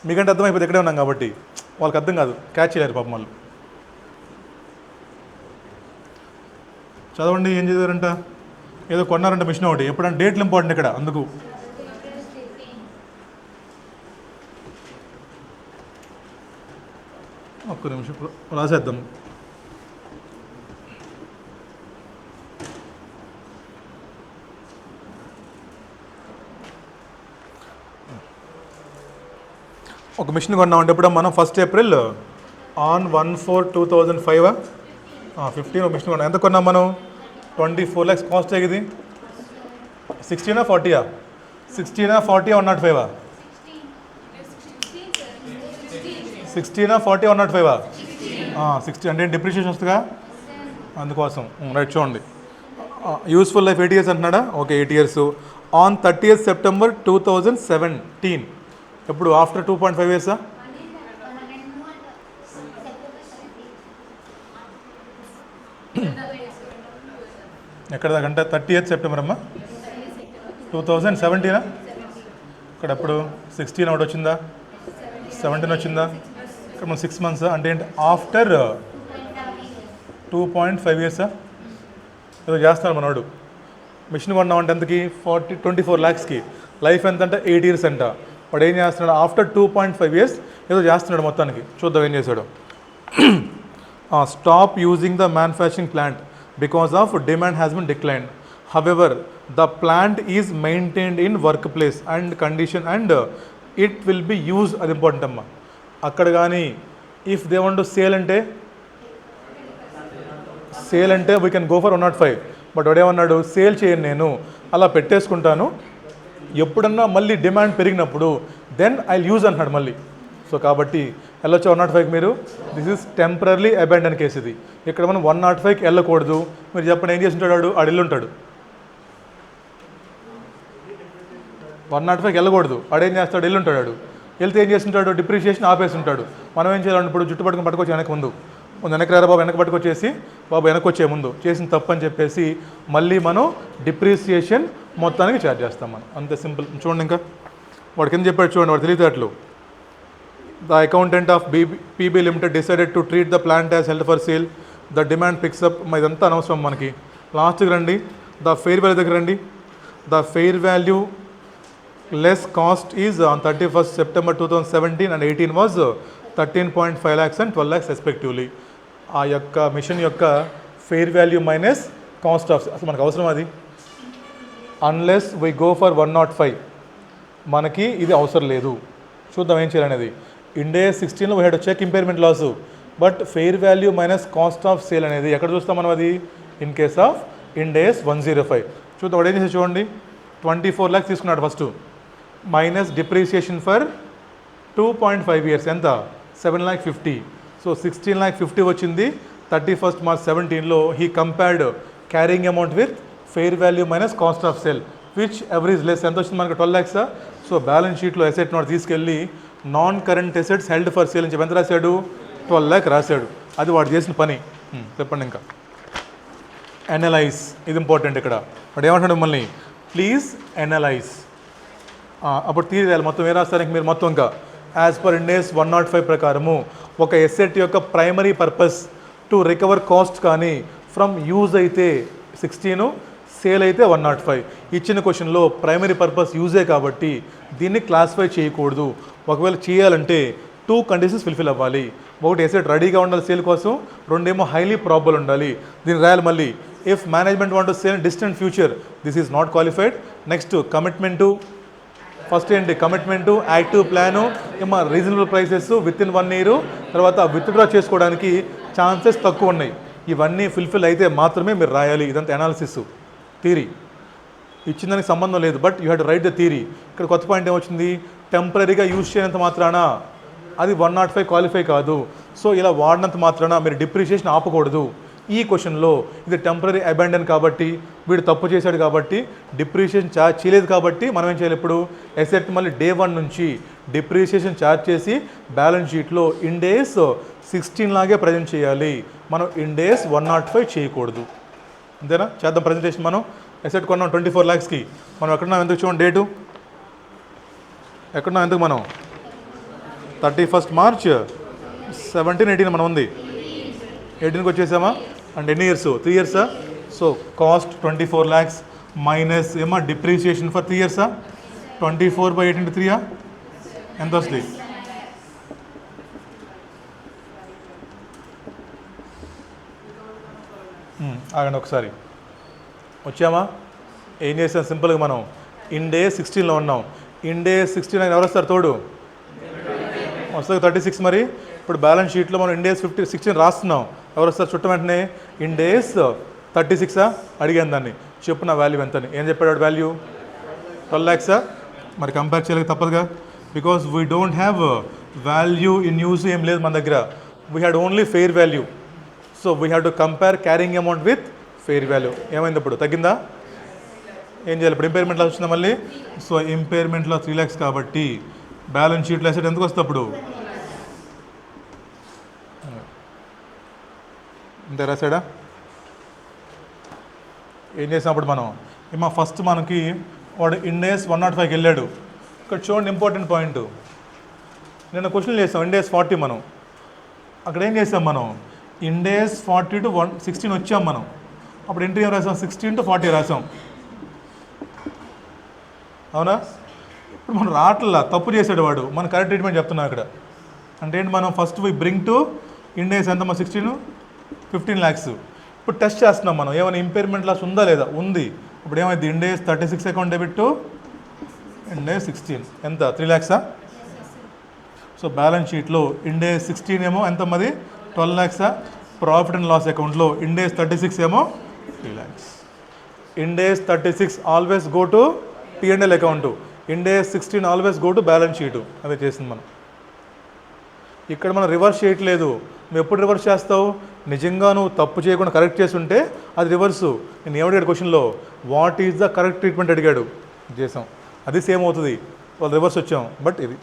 మీకంటే అర్థమైపోతే ఇక్కడే ఉన్నాం కాబట్టి వాళ్ళకి అర్థం కాదు, క్యాచ్ చేయలేరు పాపం వాళ్ళు. చదవండి ఏం చదివారంట. ఏదో కొన్నారంట మిషన్ ఒకటి. ఎప్పుడంటే డేట్లు ఇంపార్టెంట్ ఇక్కడ, అందుకు. ఒక్క నిమిషం రాసేద్దాం. ఒక మిషన్ కొన్నామంటే ఇప్పుడు మనం 1st April ఆన్ 1/4/2005 15 మిషన్ కొన్నాం. ఎంత కొన్నాం మనం? 24 lakhs కాస్ట్ ఇది. 16 40 16 40 105 16 40 105 60 అంటే డిప్రిషియేషన్ వస్తుందిగా అందుకోసం. రైట్ చూడండి. యూస్ఫుల్ లైఫ్ 8 years అంటున్నాడా? Okay 8 years. ఆన్ 30th September 2017 ఎప్పుడు? After 2.5 years. ఎక్కడ దాకంటే 30th September అమ్మా 2017 ఇక్కడ ఎప్పుడు 16 ఒకటి వచ్చిందా 17 వచ్చిందా? ఇక్కడ మనం 6 months అంటే ఏంటి? ఆఫ్టర్ 2.5 years ఏదో చేస్తున్నాడు మనవాడు. మిషన్ కొన్నామంటే ఎంతకి? 24 lakhsకి. లైఫ్ ఎంత అంటే 8 years అంట. వాడు ఏం చేస్తున్నాడు? ఆఫ్టర్ 2.5 years ఏదో చేస్తున్నాడు మొత్తానికి. చూద్దాం ఏం చేశాడు. Stop using the manufacturing plant because of demand has been declined. However the plant is maintained in work place and condition and it will be use. అది ఇంపార్టెంట్ అమ్మా. అక్కడ కానీ if they want to sale అంటే we can go for 105. But వాడేమన్నాడు? Sale చేయను, నేను అలా పెట్టేసుకుంటాను, ఎప్పుడన్నా మళ్ళీ డిమాండ్ పెరిగినప్పుడు దెన్ ఐ యూజ్ అంటున్నాడు మళ్ళీ. సో కాబట్టి వెళ్ళొచ్చా 105కి మీరు? This is temporary abandon case ఇది. ఇక్కడ మనం 105కి వెళ్ళకూడదు. మీరు చెప్పండి ఏం చేసి ఉంటాడు వాడు? ఆడు వెళ్ళుంటాడు. 105కి వెళ్ళకూడదు. ఆడేం చేస్తాడు? వెళ్ళుంటాడు. వాడు వెళ్తే ఏం చేస్తుంటాడు? డిప్రిషియేషన్ ఆపేసి ఉంటాడు. మనం ఏం చేయాలంటే ఇప్పుడు జుట్టు పట్టుకుని పట్టుకొచ్చి వెనక ముందు వెనక్కి రారా బాబు, వెనక పట్టుకొచ్చేసి బాబు వెనక్కి వచ్చే ముందు చేసిన తప్పు అని చెప్పేసి మళ్ళీ మనం డిప్రిసియేషన్ మొత్తానికి ఛార్జ్ చేస్తాం మనం. అంతే సింపుల్. చూడండి ఇంకా వాడు కింద చెప్పాడు చూడండి, వాడు తెలియదు. The accountant of PB limited decided to treat the plant as held for sale. The demand picks up. ఇదంతా అనవసరం మనకి. లాస్ట్కి రండి, ద ఫెయిర్ వాల్యూ దగ్గర రండి. The fair value less cost is on 31st September 2017 and 18 was 13.5 lakhs and 12 lakhs respectively. ఆ యొక్క machine యొక్క fair value minus cost of అసలు మనకు అవసరం అది. అన్లెస్ వీ గో ఫర్ 105 మనకి ఇది అవసరం లేదు. చూద్దాం ఏం చేయాలనేది. ఇండే 16లో we had check impairment loss, but fair value minus cost of sale అనేది ఎక్కడ చూస్తాం మనం? అది ఇన్ కేస్ ఆఫ్ ఇండేస్ 105. చూద్దాం వాడు ఏం చేసి చూడండి. 24 lakhs తీసుకున్నాడు first, minus depreciation for 2.5 years ఎంత? 7,50,000. సో 16,50,000 వచ్చింది 31st March 2017లో. He compared carrying amount with fair value minus cost of sale which ever is less. ఎంత వచ్చింది మనకు? 12 lakhs. సో బ్యాలెన్స్ షీట్లో అసెట్ నోట్ తీసుకెళ్ళి non current assets held for sale అని చెప్పి ఎంత రాశాడు? 12 lakh రాశాడు. అది వాడు చేసిన పని. చెప్పండి ఇంకా. అనలైజ్, ఇది ఇంపార్టెంట్. ఇక్కడ వాడు ఏమంటాడు మిమ్మల్ని? Please analyse. అప్పుడు తీరేయాలి మొత్తం. ఏ రాస్తానికి మీరు మొత్తం ఇంకా యాజ్ పర్ ఇండేస్ 105 ప్రకారము ఒక ఎసెట్ యొక్క primary purpose to recover cost కానీ ఫ్రమ్ యూజ్ అయితే 16, సేల్ అయితే 105. ఇచ్చిన క్వశ్చన్లో ప్రైమరీ పర్పస్ యూజే కాబట్టి దీన్ని క్లాసిఫై చేయకూడదు. ఒకవేళ చేయాలంటే 2 కండిషన్స్ ఫుల్ఫిల్ అవ్వాలి. ఒకటి ఎసెట్ రెడీగా ఉండాలి సేల్ కోసం, రెండేమో హైలీ ప్రాబబుల్ ఉండాలి. దీన్ని రాయాలి మళ్ళీ. If management want to sale distant future this is not qualified. Next commitment, first ఏంటి? కమిట్మెంటు, యాక్టివ్ ప్లాను, ఏమో reasonable prices with in 1 year, తర్వాత విత్డ్రా చేసుకోవడానికి ఛాన్సెస్ తక్కువ ఉన్నాయి. ఇవన్నీ ఫుల్ఫిల్ అయితే మాత్రమే మీరు రాయాలి. ఇదంతా అనాలిసిస్, థియరీ. ఇచ్చిన దానికి సంబంధం లేదు, but you had right the theory. ఇక్కడ కొత్త పాయింట్ ఏమొచ్చింది? టెంపరీగా యూజ్ చేయనంత మాత్రాన అది 105 క్వాలిఫై కాదు. సో ఇలా వాడినంత మాత్రాన మీరు డిప్రిషియేషన్ ఆపకూడదు. ఈ క్వశ్చన్లో ఇది టెంపరీ అబాండన్ కాబట్టి, వీడు తప్పు చేశాడు కాబట్టి డిప్రిషియేషన్ ఛార్జ్ చేయలేదు కాబట్టి మనం ఏం చేయాలి? ఇప్పుడు ఎసెట్ మళ్ళీ day 1 నుంచి డిప్రిషియేషన్ ఛార్జ్ చేసి బ్యాలెన్స్ షీట్లో ఇండేస్ 16 లాగే ప్రజెంట్ చేయాలి. మనం ఇండేస్ 105 చేయకూడదు. అంతేనా? చేద్దాం ప్రజెంటేషన్. మనం ఎసెట్ కొన్నాం 24 lakhsకి. మనం ఎక్కడున్నాం? ఎందుకు చూడండి డేటు ఎక్కడున్నాం? ఎందుకు మనం 31st March 17-18 మనం ఉంది. 18కి వచ్చేసామా? అండ్ ఎన్ని years? 3 years. So cost 24 lakhs minus ఏమో డిప్రిసియేషన్ ఫర్ 3 years. 24/8 into 3 ఎంత వస్తుంది? ఆగండి ఒకసారి. వచ్చామా? ఏం చేసాం? సింపుల్గా మనం ఇండే 16లో ఉన్నాం. ఇండే 16 ఎవరు వస్తారు తోడు? వస్తుంది 36 మరి. ఇప్పుడు బ్యాలెన్స్ షీట్లో మనం ఇండేస్ 16 రాస్తున్నాం. ఎవరు వస్తారు చుట్టం వెంటనే ఇండేస్ 36 అడిగాను దాన్ని, చెప్పు నా వాల్యూ ఎంత అని. ఏం చెప్పాడు వాల్యూ 12 lakhs. మరి కంపేర్ చేయలేక తప్పదుగా, because we don't have value in use ఏం లేదు మన దగ్గర. We had only fair value. So we have to compare carrying amount with fair value. ఏమైంది ఇప్పుడు, తగ్గిందా? ఏం చేయాలి ఇప్పుడు, ఇంపైర్మెంట్లో వచ్చిందా మళ్ళీ? సో ఇంపైర్మెంట్లో 3 lakhs కాబట్టి బ్యాలెన్స్ షీట్లో అసెట్ ఎందుకు వస్తుంది అప్పుడు? ఇంత రాసాడా? ఏం చేసినప్పుడు మనం ఫస్ట్ మనకి వాడు ఇండేస్ 105కి వెళ్ళాడు. ఇక్కడ చూడండి ఇంపార్టెంట్ పాయింట్, నిన్న క్వశ్చన్ చేసాం ఇండేస్ 40. మనం అక్కడ ఏం చేసాం, మనం ఇండేస్ 40 to 16 వచ్చాం. మనం అప్పుడు ఎంట్రీ ఏం రాసాం, 16 to 40 రాసాం, అవునా? ఇప్పుడు మనం రావట్లా, తప్పు చేసాడు వాడు, మనం కరెక్ట్ ట్రీట్మెంట్ చెప్తున్నాం ఇక్కడ. అంటే ఏంటి, మనం ఫస్ట్ వి బ్రింగ్ టు ఇండేస్ ఎంత, 15 lakhs. ఇప్పుడు టెస్ట్ చేస్తున్నాం మనం, ఏమైనా ఇంపైర్మెంట్ లాస్ ఉందా లేదా, ఉంది. ఇప్పుడు ఏమైంది, ఇండేస్ 36 అకౌంట్ డెబిట్ టు ఇండేస్ 16 ఎంత, 3 lakhs. సో బ్యాలెన్స్ షీట్లో ఇండేస్ 16 ఏమో ఎంత మరి, 12 lakhs. ప్రాఫిట్ అండ్ లాస్ అకౌంట్లో ఇండేస్ 36 ఏమో 3 lakhs. Ind AS 36 always go to P&L account, Ind AS 16 always go to balance sheet. అదే చేసింది మనం. ఇక్కడ మనం రివర్స్ చేయట్లేదు. నువ్వు ఎప్పుడు రివర్స్ చేస్తావు, నిజంగా నువ్వు తప్పు చేయకుండా కరెక్ట్ చేసి ఉంటే అది రివర్సు. నేను ఏమడిగాడు క్వశ్చన్లో, what is the correct treatment అడిగాడు, చేసాం, అది సేమ్ అవుతుంది. వాళ్ళు రివర్స్ వచ్చాం. బట్ ఇది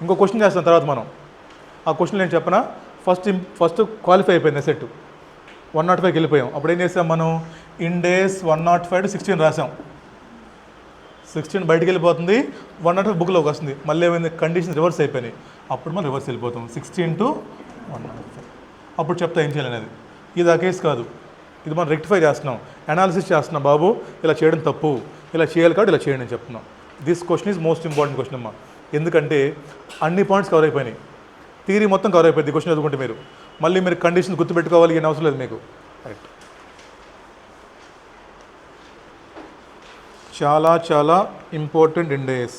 ఇంకో క్వశ్చన్ చేస్తాం తర్వాత మనం. ఆ క్వశ్చన్ నేను చెప్పనా, ఫస్ట్ క్వాలిఫై అయిపోయింది అసెట్, 105కి వెళ్ళిపోయాం. అప్పుడు ఏం చేసాం మనం, ఇండేస్ 105 to 16 రాసాం. 16 బయటికి వెళ్ళిపోతుంది, 105 బుక్లోకి వస్తుంది. మళ్ళీ ఏమైంది, కండిషన్ రివర్స్ అయిపోయినాయి. అప్పుడు మనం రివర్స్ వెళ్ళిపోతాం, 16 to 105. అప్పుడు చెప్తా ఏం చేయాలనేది. ఇది ఆ కేసు కాదు, ఇది మనం రెక్టిఫై చేస్తున్నాం, అనాలిసిస్ చేస్తున్నాం. బాబు ఇలా చేయడం తప్పు, ఇలా చేయాలి కాబట్టి ఇలా చేయండి అని చెప్తున్నాం. This question is most important question అమ్మా. ఎందుకంటే అన్ని పాయింట్స్ కవర్ అయిపోయినాయి, థియరీ మొత్తం కవర్ అయిపోయింది క్వశ్చన్ చదువుకుంటే. మీరు మళ్ళీ మీరు కండిషన్ గుర్తుపెట్టుకోవాలి అని అవసరం లేదు మీకు. రైట్, చాలా చాలా ఇంపార్టెంట్ ఇండేస్.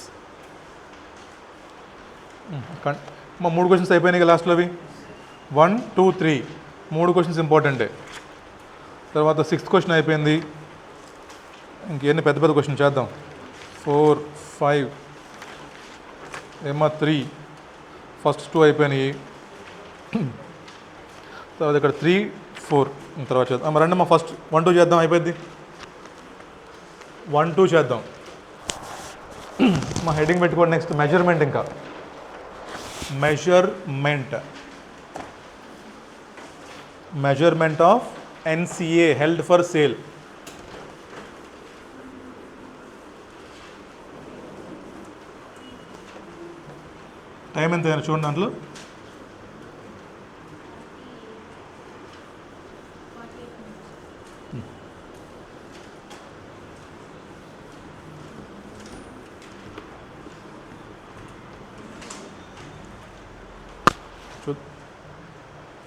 మా 3 క్వశ్చన్స్ అయిపోయినాయి లాస్ట్లోవి, 1, 2, 3 3 క్వశ్చన్స్ ఇంపార్టెంటే. తర్వాత 6th క్వశ్చన్ అయిపోయింది. ఇంకెన్ని పెద్ద పెద్ద క్వశ్చన్ చేద్దాం. 4, 5 ఏమో 3, ఫస్ట్ 2 అయిపోయినాయి. తర్వాత ఇక్కడ 3, 4 తర్వాత చేద్దాం. రండి మా ఫస్ట్ 1, 2 చేద్దాం, అయిపోయింది. 1, 2 చేద్దాం. మా హెడ్డింగ్ పెట్టుకోండి. Next measurement. ఇంకా measurement of NCA, held for sale. Time ఎంత చూడండి దాంట్లో.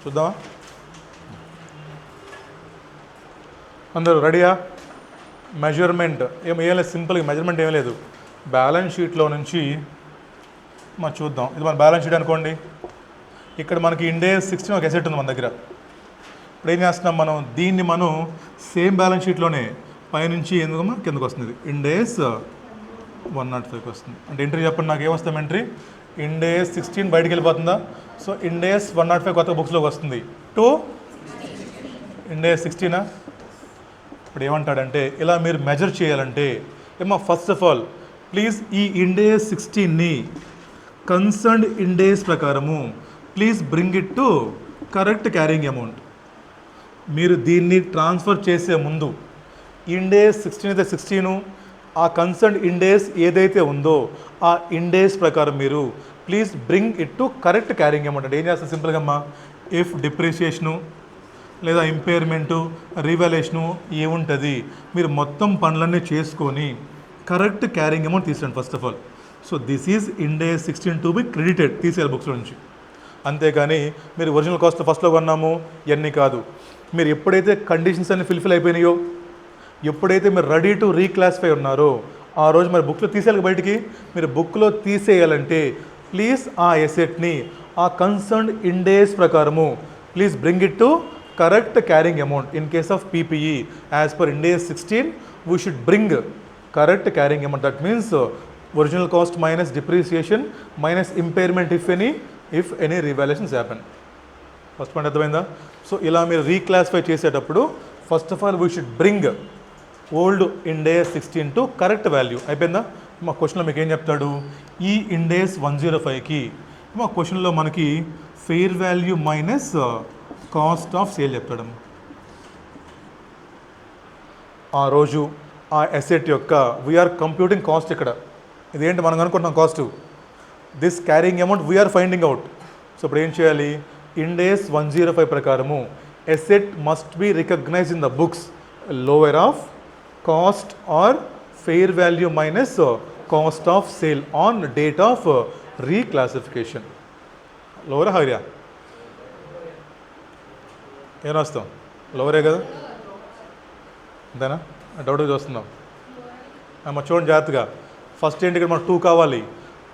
చూద్దామా, అందరూ రెడీయా? మెజర్మెంట్ ఏం లేదు, సింపుల్గా మెజర్మెంట్ ఏం లేదు. బ్యాలెన్స్ షీట్లో నుంచి మనం చూద్దాం. ఇది మన బ్యాలెన్స్ షీట్ అనుకోండి. ఇక్కడ మనకి ఇండేస్ 16 ఒక అసెట్ ఉంది మన దగ్గర. ఇప్పుడు ఏం చేస్తున్నాం మనం, దీన్ని మనం సేమ్ బ్యాలెన్స్ షీట్లోనే పైనుంచి ఎందుకమ్మా కిందకు వస్తుంది. ఇండేస్ 105కి వస్తుంది. అంటే ఎంట్రీ చెప్పండి నాకు, ఏమొస్తాం ఎంట్రీ, ఇండేస్ 16 బయటికి వెళ్ళిపోతుందా. సో ఇండేస్ 105 కొత్త బుక్స్లోకి వస్తుంది, టు ఇండేస్ 16. ఇప్పుడు ఏమంటాడంటే, ఇలా మీరు మెజర్ చేయాలంటే ఫస్ట్ ఆఫ్ ఆల్ ప్లీజ్ ఈ ఇండేస్ 16ని కన్సర్న్డ్ ఇండేస్ ప్రకారము please bring it to correct carrying amount. మీరు దీన్ని ట్రాన్స్ఫర్ చేసే ముందు ఇండేస్ 16 అయితే 16, ఆ కన్సర్న్డ్ ఇండేస్ ఏదైతే ఉందో ఆ ఇండేస్ ప్రకారం మీరు please bring it to correct carrying amount. అంటే ఏం చేస్తారు సింపుల్గా అమ్మా, ఇఫ్ డిప్రిషియేషను లేదా ఇంపైర్మెంటు రీవాల్యుయేషను ఏముంటుంది, మీరు మొత్తం పనులన్నీ చేసుకొని కరెక్ట్ క్యారింగ్ అమౌంట్ తీసుకోండి first of all. So this is Ind AS 16 to be credited, తీసేయాలి బుక్స్లో నుంచి. అంతేగాని మీరు ఒరిజినల్ కాస్ట్ ఫస్ట్లో కొన్నాము ఇవన్నీ కాదు. మీరు ఎప్పుడైతే కండిషన్స్ అన్ని ఫుల్ఫిల్ అయిపోయినాయో, ఎప్పుడైతే మీరు రెడీ టు రీక్లాసిఫై ఉన్నారో ఆ రోజు మరి బుక్లో తీసేయాలి బయటికి. మీరు బుక్లో తీసేయాలంటే ప్లీజ్ ఆ ఎసెట్ని ఆ కన్సర్న్డ్ ఇండేస్ ప్రకారము please bring it to correct carrying amount. In case of PPE as per Ind AS 16 we should bring correct carrying amount. That means original cost minus depreciation minus impairment if any revaluations happen. First point అర్థమైందా? So ఇలా మీరు reclassify చేసేటప్పుడు first of all we should bring old Ind AS 16 to correct value. అయిపోయిందా? మా క్వశ్చన్లో మీకు ఏం చెప్తాడు, ఈ ఇండేస్ 105కి మా క్వశ్చన్లో మనకి fair value minus cost of sale చెప్తాడు. ఆ రోజు ఆ అసెట్ యొక్క వీఆర్ కంప్యూటింగ్ కాస్ట్. ఇక్కడ ఇదేంటి మనం అనుకుంటున్నాం cost, this carrying amount we are finding out. So ఇప్పుడు ఏం చేయాలి, ఇండేస్ 105 ప్రకారము asset must be recognise in the books lower of cost or fair value minus cost of sale on date of reclassification. లోవరా హైరియా? ఏం రాస్తాం? లోవరే కదా, అంతేనా? డౌట్ చూస్తున్నాం అమ్మ. చూడండి జాగ్రత్తగా. ఫస్ట్ ఏంటి, ఇక్కడ మనకు 2 కావాలి,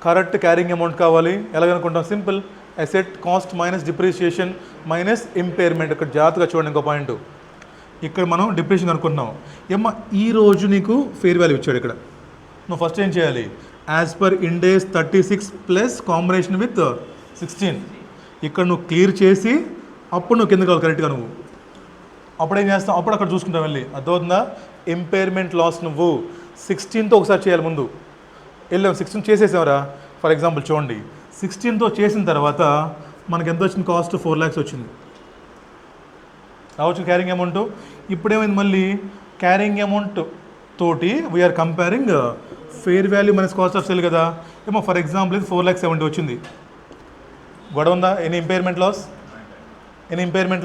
కరెక్ట్ క్యారింగ్ అమౌంట్ కావాలి. ఎలాగనుకుంటాం, simple, asset cost minus depreciation minus impairment. ఇక్కడ జాగ్రత్తగా చూడండి ఇంకో పాయింట్. ఇక్కడ మనం డిప్రిసియేషన్ అనుకుంటున్నాం. ఏమ్మా ఈ రోజు నీకు ఫెయిర్ వాల్యూ ఇచ్చాడు. ఇక్కడ నువ్వు ఫస్ట్ ఏం చేయాలి, as per Ind AS 36 plus combination with 16 ఇక్కడ నువ్వు క్లియర్ చేసి అప్పుడు నువ్వు కింద కావాలి కరెక్ట్గా. నువ్వు అప్పుడు ఏం చేస్తావు, అప్పుడు అక్కడ చూసుకుంటావు వెళ్ళి. అర్థమవుతుందా? ఇంపైర్మెంట్ లాస్ నువ్వు 16తో ఒకసారి చేయాలి. ముందు వెళ్ళాం 16 చేసేసావరా. ఫర్ ఎగ్జాంపుల్ చూడండి, 16తో చేసిన తర్వాత మనకి ఎంత వచ్చింది, కాస్ట్ 4 lakhs వచ్చింది. రావచ్చు క్యారింగ్ అమౌంట్. ఇప్పుడేమైంది, మళ్ళీ క్యారింగ్ అమౌంట్ తోటి we are comparing fair value minus cost of sale కదా. ఏమో ఫర్ ఎగ్జాంపుల్ ఇది 4,70,000 వచ్చింది. గొడవ ఉందా? Any impairment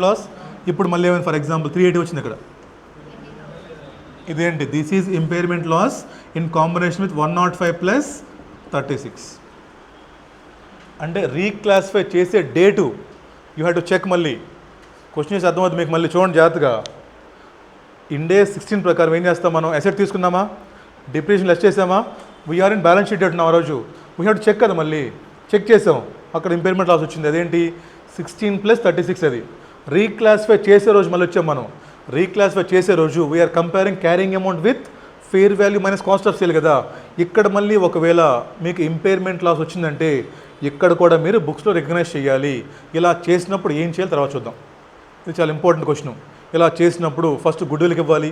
loss? ఇప్పుడు మళ్ళీ ఏమైంది, ఫర్ ఎగ్జాంపుల్ 380 వచ్చింది ఇక్కడ. ఇదేంటి, this is impairment loss in combination with 105 plus 36. అంటే రీక్లాసిఫై చేసే date you have to check. మళ్ళీ క్వశ్చన్ చేసి అర్థమవుతుంది మీకు. మళ్ళీ చూడండి జాగ్రత్తగా. ఇండేస్ 16 ప్రకారం ఏం చేస్తాం మనం, అసెట్ తీసుకున్నామా, డిప్రిసియేషన్ లెస్ చేసామా, వీఆర్ ఇన్ బ్యాలెన్స్ షీట్ అంటున్నాం. ఆ రోజు వీ హ్యావ్ టు చెక్ కదా. మళ్ళీ చెక్ చేసాం, అక్కడ ఇంపైర్మెంట్ లాస్ వచ్చింది. అదేంటి 16 ప్లస్ 36. అది రీక్లాసిఫై చేసే రోజు మళ్ళీ వచ్చాం మనం. రీక్లాసిఫై చేసే రోజు we are comparing carrying amount with fair value minus cost of sale కదా. ఇక్కడ మళ్ళీ ఒకవేళ మీకు ఇంపైర్మెంట్ లాస్ వచ్చిందంటే ఇక్కడ కూడా మీరు బుక్స్లో రికగ్నైజ్ చేయాలి. ఇలా చేసినప్పుడు ఏం చేయాలి తర్వాత చూద్దాం. ఇది చాలా ఇంపార్టెంట్ క్వశ్చన్. ఇలా చేసినప్పుడు ఫస్ట్ గుడ్విల్కి ఇవ్వాలి,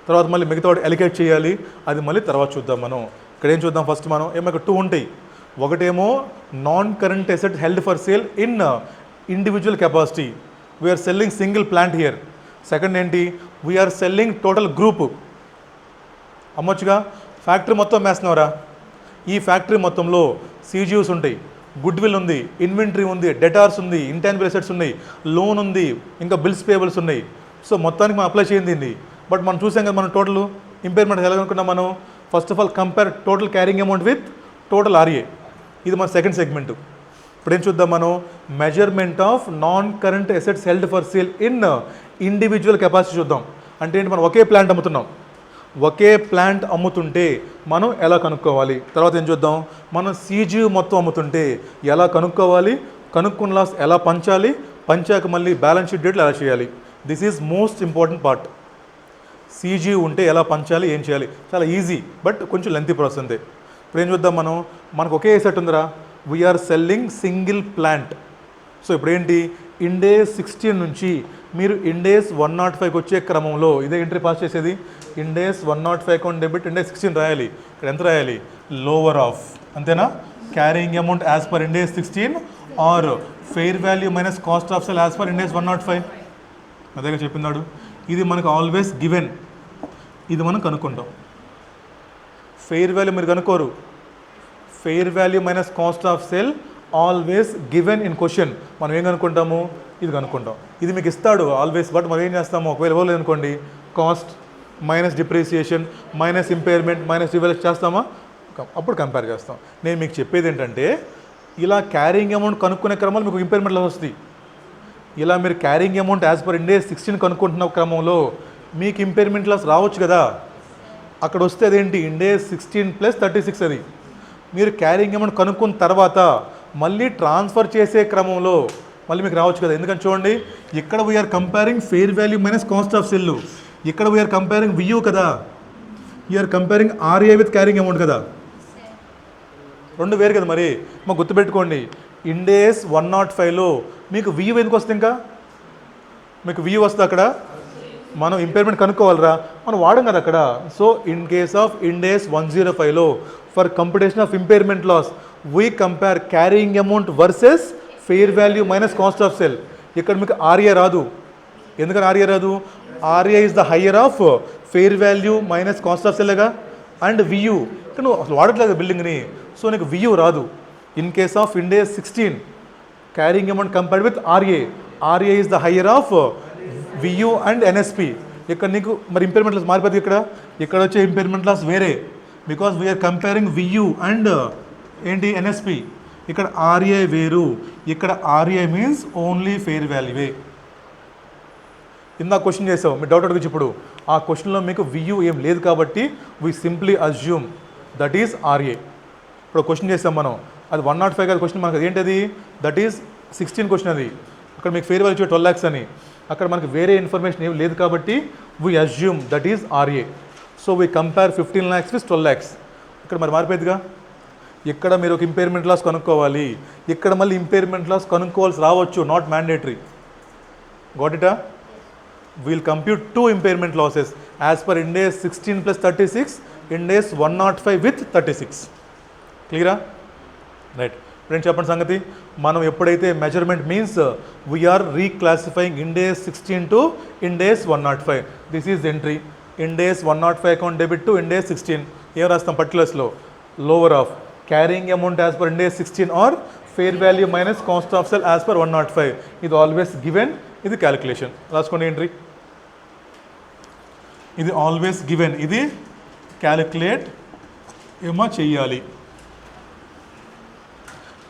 తర్వాత మళ్ళీ మిగతా వాటి అలికేట్ చేయాలి. అది మళ్ళీ తర్వాత చూద్దాం మనం. ఇక్కడ ఏం చూద్దాం, ఫస్ట్ మనం ఏమో 2 ఉంటాయి. ఒకటేమో non current asset held for sale in individual capacity, we are selling single plant here. Second ఏంటి, వీఆర్ సెల్లింగ్ టోటల్ గ్రూప్. అమ్మొచ్చుగా, ఫ్యాక్టరీ మొత్తం వేస్తున్నారా. ఈ ఫ్యాక్టరీ మొత్తంలో సీజీయూస్ ఉంటాయి, గుడ్ విల్ ఉంది, ఇన్వెంటరీ ఉంది, డెటార్స్ ఉంది, ఇంటాన్జిబుల్ అసెట్స్ ఉన్నాయి, లోన్ ఉంది, ఇంకా బిల్స్ పేబుల్స్ ఉన్నాయి. సో మొత్తానికి మనం అప్లై చేయండి. బట్ మనం చూసాం కదా, మనం టోటల్ ఇంపైర్మెంట్ ఎలా అనుకున్నాం మనం. First of all compare total carrying amount with total RA. ఇది మన సెకండ్ సెగ్మెంట్. ఇప్పుడు ఏం చూద్దాం మనం, measurement of non current assets held for sale in individual capacity చూద్దాం. అంటే ఏంటి, మనం ఒకే ప్లాంట్ అమ్ముతున్నాం. ఒకే ప్లాంట్ అమ్ముతుంటే మనం ఎలా కనుక్కోవాలి. తర్వాత ఏం చూద్దాం, మనం సీజీయూ మొత్తం అమ్ముతుంటే ఎలా కనుక్కోవాలి, కనుక్కున్న లాస్ ఎలా పంచాలి, పంచాక మళ్ళీ బ్యాలెన్స్ షీట్ డేట్లు ఎలా చేయాలి. This is most important part. CGU ఉంటే ఎలా పంచాలి, ఏం చేయాలి, చాలా ఈజీ బట్ కొంచెం లెంతీ ప్రాసెస్ అంతే. ఇప్పుడు ఏం చూద్దాం మనం, మనకు ఒకే సెట్ ఉందిరా, we are selling single plant. So ఇప్పుడు ఏంటి, ఇండేస్ 16 నుంచి మీరు ఇండేస్ 105కి వచ్చే క్రమంలో ఇదే ఎంట్రీ పాస్ చేసేది. ఇండేస్ 105 అకౌంట్ డెబిట్ ఇండేస్ 16 రాయాలి. ఇక్కడ ఎంత రాయాలి, లోవర్ ఆఫ్, అంతేనా, carrying amount as per Ind AS 16 or fair value minus cost of sale as per Ind AS 105. అదేగా చెప్పినాడు. ఇది మనకు ఆల్వేస్ గివెన్, ఇది మనం కనుక్కుంటాం. ఫెయిర్ వాల్యూ మీరు కనుక్కోరు, fair value minus cost of sale always given in question. మనం ఏం కనుక్కుంటాము, ఇది కనుక్కుంటాం. ఇది మీకు ఇస్తాడు ఆల్వేస్, బట్ మనం ఏం చేస్తాము, ఒకవేళ ఇవ్వలేదు అనుకోండి, cost minus depreciation minus impairment minus revise చేస్తామా, అప్పుడు కంపేర్ చేస్తాం. నేను మీకు చెప్పేది ఏంటంటే, ఇలా క్యారింగ్ అమౌంట్ కనుక్కునే క్రమంలో మీకు ఇంపైర్మెంట్ లాస్ వస్తుంది. ఇలా మీరు carrying amount as per Ind AS 16 కనుక్కుంటున్న క్రమంలో మీకు ఇంపైర్మెంట్ లాస్ రావచ్చు కదా. అక్కడ వస్తే అదేంటి, ఇండేస్ 16 ప్లస్ 36. అది మీరు క్యారింగ్ అమౌంట్ కనుక్కున్న తర్వాత మళ్ళీ ట్రాన్స్ఫర్ చేసే క్రమంలో మళ్ళీ మీకు రావచ్చు కదా. ఎందుకంటే చూడండి, ఇక్కడ we are comparing fair value minus cost of sell, ఇక్కడ వీఆర్ కంపేరింగ్ వియూ కదా, you are comparing RA with carrying amount కదా, రెండు వేరు కదా. మరి మాకు గుర్తుపెట్టుకోండి, ఇండేస్ 105లో మీకు వియూ ఎందుకు వస్తుంది? ఇంకా మీకు వియూ వస్తుంది అక్కడ, మనం ఇంపైర్మెంట్ కనుక్కోవాలరా, మనం వాడం కదా అక్కడ. So in case of Ind AS 105లో for computation of impairment loss we compare carrying amount versus fair value minus cost of sell. ఇక్కడ మీకు ఆర్ఏ రాదు. ఎందుకని ఆర్ఏ రాదు? RA is the higher of fair value minus cost of సెల్గా and VU. ఇక్కడ నువ్వు అసలు వాడట్లేదు బిల్డింగ్ని, సో నీకు వియూ రాదు. In case of Ind AS 16 carrying amount compared with RA, RA is the higher of వియూ and NSP. ఇక్కడ నీకు మరి ఇంపైర్మెంట్ లాస్ మారిపోతుంది. ఇక్కడ వచ్చే ఇంపైర్మెంట్ లాస్ వేరే, బికాస్ వీఆర్ కంపేరింగ్ వియూ అండ్ ఏంటి ఎన్ఎస్పి. ఇక్కడ ఆర్ఏ వేరు, ఇక్కడ ఆర్ఏ మీన్స్ ఓన్లీ ఫెయిర్ వాల్యూవే. ఇందా క్వశ్చన్ చేసావు, మీ డౌట్ అడగచ్చు. ఇప్పుడు ఆ క్వశ్చన్లో మీకు వియూ ఏం లేదు కాబట్టి we simply assume that is RA. ఇప్పుడు క్వశ్చన్ చేసాం మనం, అది 105 కాదు క్వశ్చన్, మనకు ఏంటది, దట్ ఈస్ 16 క్వశ్చన్. అది అక్కడ మీకు ఫెయిర్ వాల్యూ 12 lakhs అని, అక్కడ మనకు వేరే ఇన్ఫర్మేషన్ ఏం లేదు కాబట్టి we assume that is RA. So we compare 15 lakhs with 12 lakhs. ఇక్కడ మరి మారిపోయిందిగా. ఇక్కడ మీరు ఒక ఇంపైర్మెంట్ లాస్ కనుక్కోవాలి, ఇక్కడ మళ్ళీ ఇంపైర్మెంట్ లాస్ కనుక్కోవాల్సి రావచ్చు, నాట్ మ్యాండేటరీ. గాట్ ఇటా? We'll compute 2 impairment losses as per Ind AS 16 + 36, Ind AS 105 with 36. క్లియరా? రైట్. ఇప్పుడు ఏం చెప్పండి సంగతి, మనం ఎప్పుడైతే measurement means we are reclassifying Ind AS 16 to Ind AS 105. This is entry. Ind AS 105 account debit to Ind AS 16. ఏం రాస్తాం పర్టికులర్స్లో? Lower of carrying amount as per Ind AS 16 or fair value minus cost of sell as per 105. ఇది always given, ఇది calculation. రాసుకోండి entry. ఇది always given, ఇది calculate ఏమో చెయ్యాలి.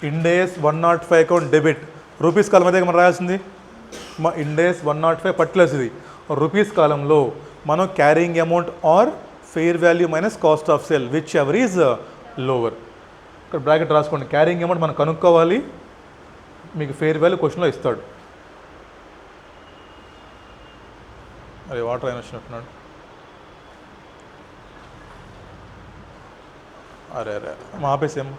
ఇండేస్ 105 అకౌంట్ డెబిట్, రూపీస్ కాలం అదే మనం రాయాల్సింది. మా ఇండేస్ 105 పర్టికులర్స్, ఇది రూపీస్ కాలంలో మనం carrying amount are fair value minus cost of cell which ever is lower. ఇక్కడ బ్రాకెట్ రాసుకోండి. క్యారింగ్ అమౌంట్ మనం కనుక్కోవాలి, మీకు ఫెయిర్ వాల్యూ క్వశ్చన్లో ఇస్తాడు. అరే వాటర్ అయిన వచ్చినట్టున్నాడు. అరే మా ఆపేసేమో.